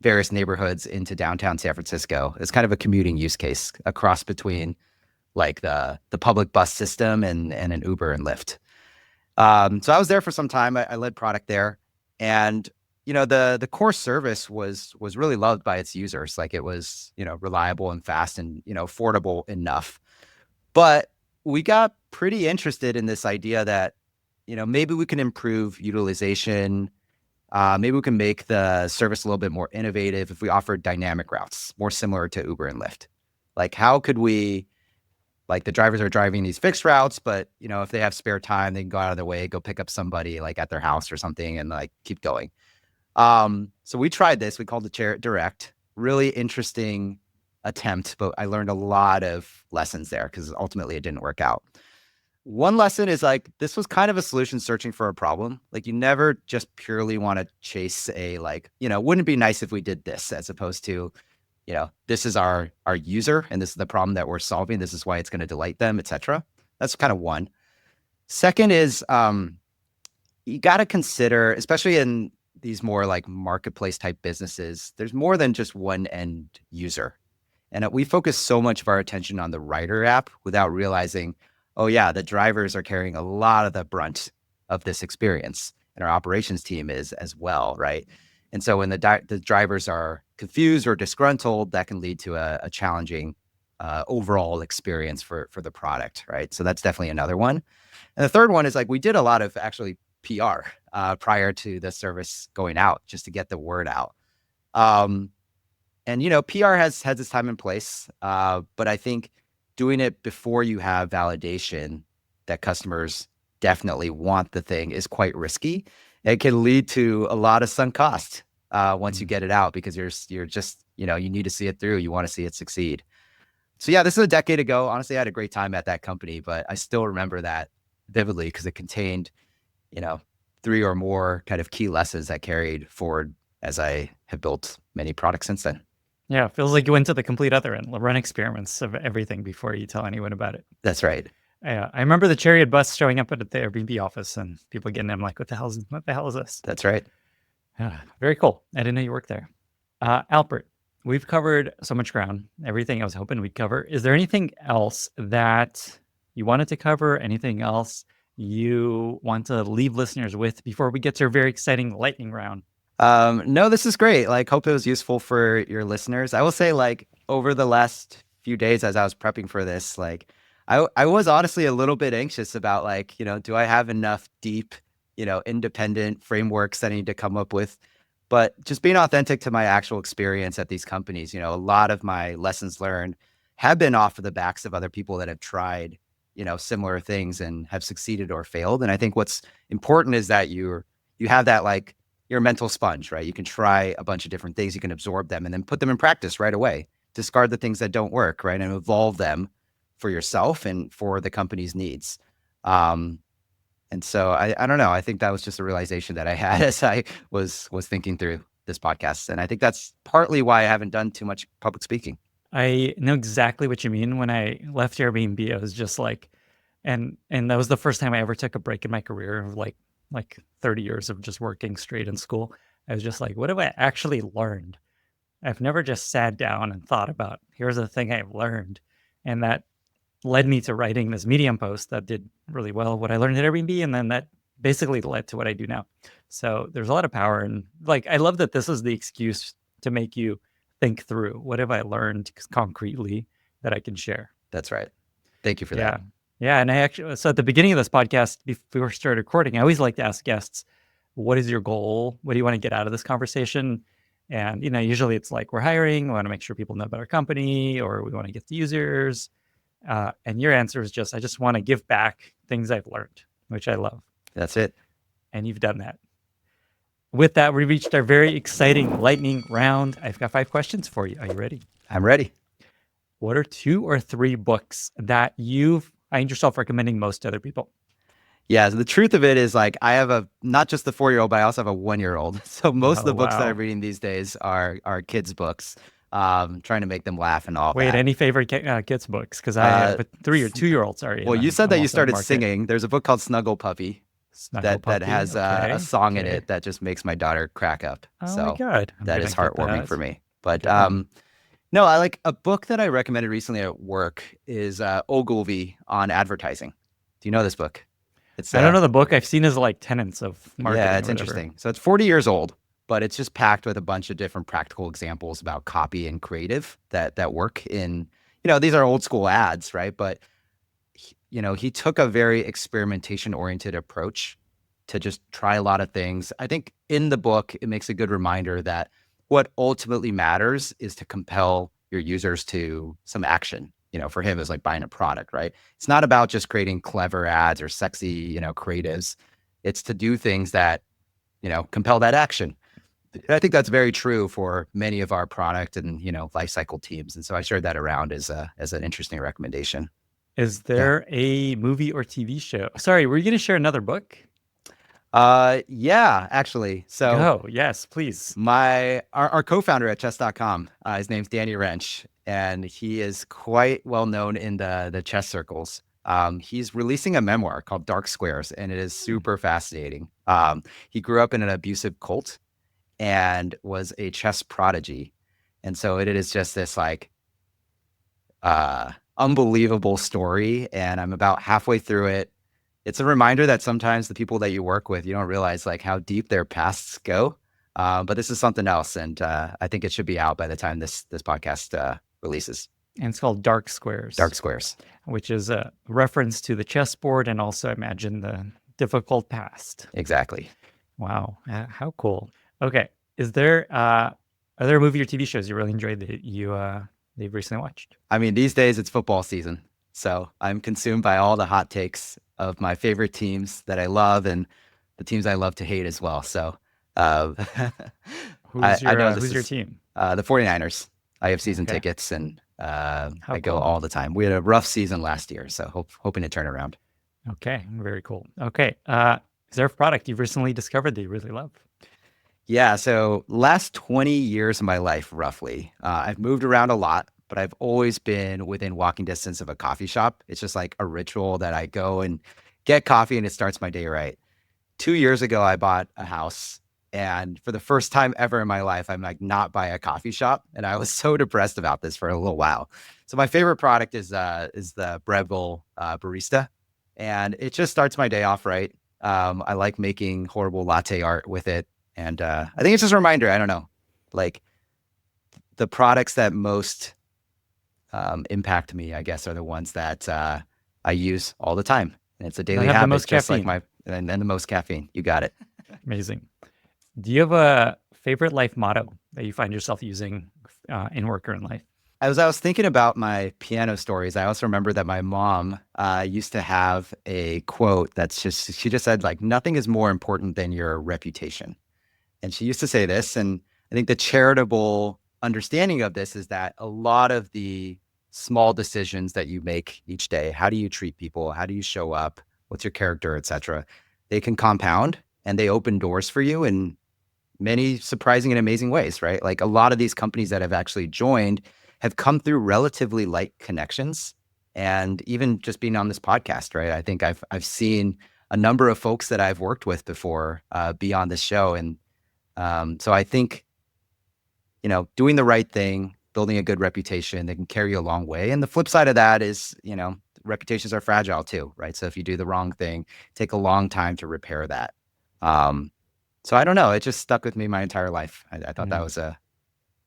various neighborhoods into downtown San Francisco. It's kind of a commuting use case, a cross between like the public bus system and an Uber and Lyft. So I was there for some time. I led product there, and the core service was really loved by its users. Like it was reliable and fast and affordable enough. But we got pretty interested in this idea that maybe we can improve utilization. Maybe we can make the service a little bit more innovative if we offer dynamic routes, more similar to Uber and Lyft. Like, how could we, like, the drivers are driving these fixed routes, but, if they have spare time, they can go out of their way, go pick up somebody like at their house or something and like keep going. So we tried this. We called it Chariot Direct. Really interesting attempt, but I learned a lot of lessons there because ultimately it didn't work out. One lesson is like, this was kind of a solution searching for a problem. Like, you never just purely want to chase a, like, wouldn't it be nice if we did this, as opposed to, this is our user and this is the problem that we're solving. This is why it's going to delight them, etc. That's kind of one. Second is, you got to consider, especially in these more like marketplace type businesses, there's more than just one end user. And we focus so much of our attention on the rider app without realizing, oh yeah, the drivers are carrying a lot of the brunt of this experience, and our operations team is as well, right? And so when the drivers are confused or disgruntled, that can lead to a challenging overall experience for the product, right? So that's definitely another one. And the third one is like, we did a lot of actually PR prior to the service going out, just to get the word out. And PR has its time and place, but I think doing it before you have validation that customers definitely want the thing is quite risky. It can lead to a lot of sunk cost once you get it out, because you're just, you need to see it through. You want to see it succeed. So yeah, this is a decade ago. Honestly, I had a great time at that company, but I still remember that vividly because it contained, 3 or more kind of key lessons that carried forward as I have built many products since then. Yeah, it feels like you went to the complete other end. Run experiments of everything before you tell anyone about it. That's right. Yeah, I remember the Chariot bus showing up at the Airbnb office and people getting them like, what the hell is this? That's right. Yeah, very cool. I didn't know you worked there. Albert, we've covered so much ground, everything I was hoping we'd cover. Is there anything else that you wanted to cover? Anything else you want to leave listeners with before we get to a very exciting lightning round? No, this is great. Like, hope it was useful for your listeners. I will say, like, over the last few days as I was prepping for this, like, I was honestly a little bit anxious about, like, do I have enough deep, independent frameworks that I need to come up with? But just being authentic to my actual experience at these companies, a lot of my lessons learned have been off of the backs of other people that have tried, similar things and have succeeded or failed. And I think what's important is that you have that, like, you're a mental sponge, right? You can try a bunch of different things, you can absorb them and then put them in practice right away. Discard the things that don't work, right? And evolve them for yourself and for the company's needs. And so I don't know. I think that was just a realization that I had as I was thinking through this podcast. And I think that's partly why I haven't done too much public speaking. I know exactly what you mean. When I left Airbnb, I was just like, and that was the first time I ever took a break in my career of like 30 years of just working straight in school. I was just like, what have I actually learned? I've never just sat down and thought about, here's the thing I've learned. And that led me to writing this Medium post that did really well, what I learned at Airbnb. And then that basically led to what I do now. So there's a lot of power. And like, I love that this is the excuse to make you think through, what have I learned concretely that I can share? That's right. Thank you for that. Yeah. And I actually, so at the beginning of this podcast, before we started recording, I always like to ask guests, what is your goal? What do you want to get out of this conversation? And, usually it's like, we're hiring, we want to make sure people know about our company, or we want to get the users. And your answer is just, I just want to give back things I've learned, which I love. That's it. And you've done that. With that, we reached our very exciting lightning round. I've got 5 questions for you. Are you ready? I'm ready. What are 2 or 3 books that you find yourself recommending most to other people? Yeah, so the truth of it is, like, I have not just the 4-year-old, but I also have a 1-year-old. So most of the books that I'm reading these days are kids' books, trying to make them laugh and all that. Wait, any favorite kids' books? Because I have a 3 or 2-year-old, sorry. Well, you said that you started singing. There's a book called Snuggle Puppy that has a song in it that just makes my daughter crack up. Oh my God. That is heartwarming for me. But no, I like a book that I recommended recently at work is Ogilvy on advertising. Do you know this book? I don't know the book. I've seen as like tenets of marketing. Yeah, it's interesting. So it's 40 years old, but it's just packed with a bunch of different practical examples about copy and creative that work in, these are old school ads, right? But he took a very experimentation-oriented approach to just try a lot of things. I think in the book, it makes a good reminder that what ultimately matters is to compel your users to some action. For him, it's like buying a product, right? It's not about just creating clever ads or sexy, creatives. It's to do things that, compel that action. And I think that's very true for many of our product and, life cycle teams. And so I shared that around as an interesting recommendation. Is there a movie or TV show? Sorry, were you going to share another book? Yeah, actually. So Go. Yes, please. our co-founder at chess.com, his name's Danny Wrench, and he is quite well known in the chess circles. He's releasing a memoir called Dark Squares, and it is super fascinating. He grew up in an abusive cult and was a chess prodigy. And so it is just this like unbelievable story. And I'm about halfway through it. It's a reminder that sometimes the people that you work with, you don't realize like how deep their pasts go. But this is something else. And I think it should be out by the time this podcast releases. And it's called Dark Squares. Dark Squares. Which is a reference to the chessboard and also, I imagine, the difficult past. Exactly. Wow. How cool. Okay. Are there movie or TV shows you really enjoyed that you've recently watched? I mean, these days it's football season. So I'm consumed by all the hot takes of my favorite teams that I love and the teams I love to hate as well. So who's your team? The 49ers. I have season tickets and I go all the time. We had a rough season last year, so hoping to turn around. Okay, very cool. Okay, is there a product you've recently discovered that you really love? Yeah, so last 20 years of my life, roughly, I've moved around a lot, but I've always been within walking distance of a coffee shop. It's just like a ritual that I go and get coffee and it starts my day right. 2 years ago, I bought a house. And for the first time ever in my life, I'm like not by a coffee shop. And I was so depressed about this for a little while. So my favorite product is the Breville Barista. And it just starts my day off right. I like making horrible latte art with it. And I think it's just a reminder, I don't know, like the products that most impact me, I guess, are the ones that I use all the time. And it's a daily habit, the most just caffeine. like and the most caffeine. You got it. Amazing. Do you have a favorite life motto that you find yourself using in work or in life? As I was thinking about my piano stories, I also remember that my mom used to have a quote she just said, like, nothing is more important than your reputation. And she used to say this, and I think the charitable understanding of this is that a lot of the small decisions that you make each day, how do you treat people? How do you show up? What's your character, et cetera? They can compound and they open doors for you in many surprising and amazing ways, right? Like a lot of these companies that have actually joined have come through relatively light connections. And even just being on this podcast, right? I think I've seen a number of folks that I've worked with before be on this show. And so I think, doing the right thing, building a good reputation, they can carry you a long way. And the flip side of that is, reputations are fragile too, right? So if you do the wrong thing, take a long time to repair that. So I don't know. It just stuck with me my entire life. I thought that was a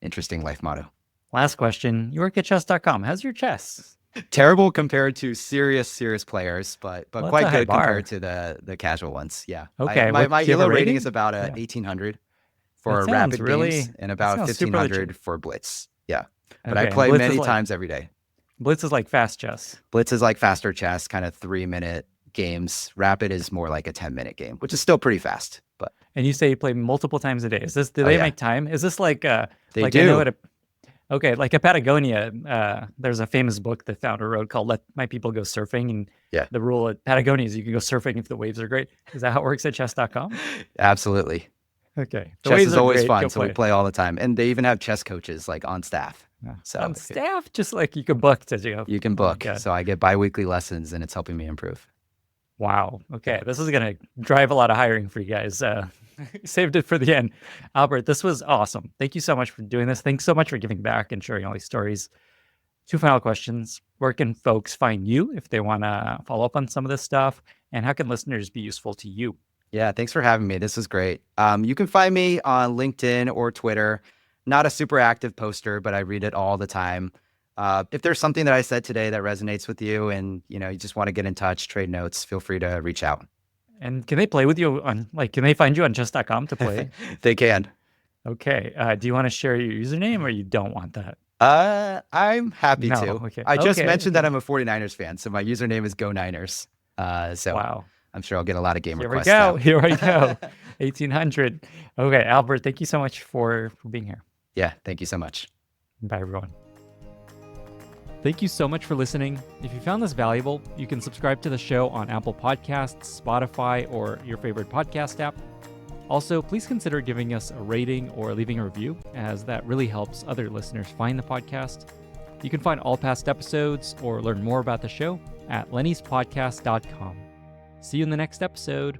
interesting life motto. Last question. You work at chess.com. How's your chess? Terrible compared to serious players, but Well, quite that's a high good bar. compared to the casual ones. Yeah. Okay. My Do you have a ELO rating rating? is about Yeah. 1800 for That rapid sounds really- games and that about sounds super 1500 legit. for blitz. Yeah. But I Okay, play Blitz many is like- times every day. Blitz is like fast chess. Blitz is like faster chess, kind of 3-minute games. Rapid is more like a 10-minute game, which is still pretty fast. But And you say you play multiple times a day. Do Oh, they yeah. make time? Is this like They like do. I know like at Patagonia, there's a famous book the founder wrote called Let My People Go Surfing. And Yeah. the rule at Patagonia is you can go surfing if the waves are great. Is that how it works at chess.com? Absolutely. Okay. The Chess waves is are always great. fun, Go so we play. play all the time. And they even have chess coaches like on staff. So On staff, just like you could book to do. you can book. Okay. So I get biweekly lessons and it's helping me improve. Wow. Okay. This is going to drive a lot of hiring for you guys. Saved it for the end. Albert, this was awesome. Thank you so much for doing this. Thanks so much for giving back and sharing all these stories. 2 final questions. Where can folks find you if they want to follow up on some of this stuff? And how can listeners be useful to you? Yeah, thanks for having me. This was great. You can find me on LinkedIn or Twitter. Not a super active poster, but I read it all the time. If there's something that I said today that resonates with you and, you just want to get in touch, trade notes, feel free to reach out. And can they play with you on, can they find you on chess.com to play? They can. Okay. Do you want to share your username or you don't want that? I'm happy No, to. okay. I just Okay, mentioned that okay. I'm a 49ers fan, so my username is Go Niners. So Wow. I'm sure I'll get a lot of game Here we requests go. now. Here we go. 1800. Okay, Albert, thank you so much for being here. Yeah, thank you so much. Bye, everyone. Thank you so much for listening. If you found this valuable, you can subscribe to the show on Apple Podcasts, Spotify, or your favorite podcast app. Also, please consider giving us a rating or leaving a review, as that really helps other listeners find the podcast. You can find all past episodes or learn more about the show at lennyspodcast.com. See you in the next episode.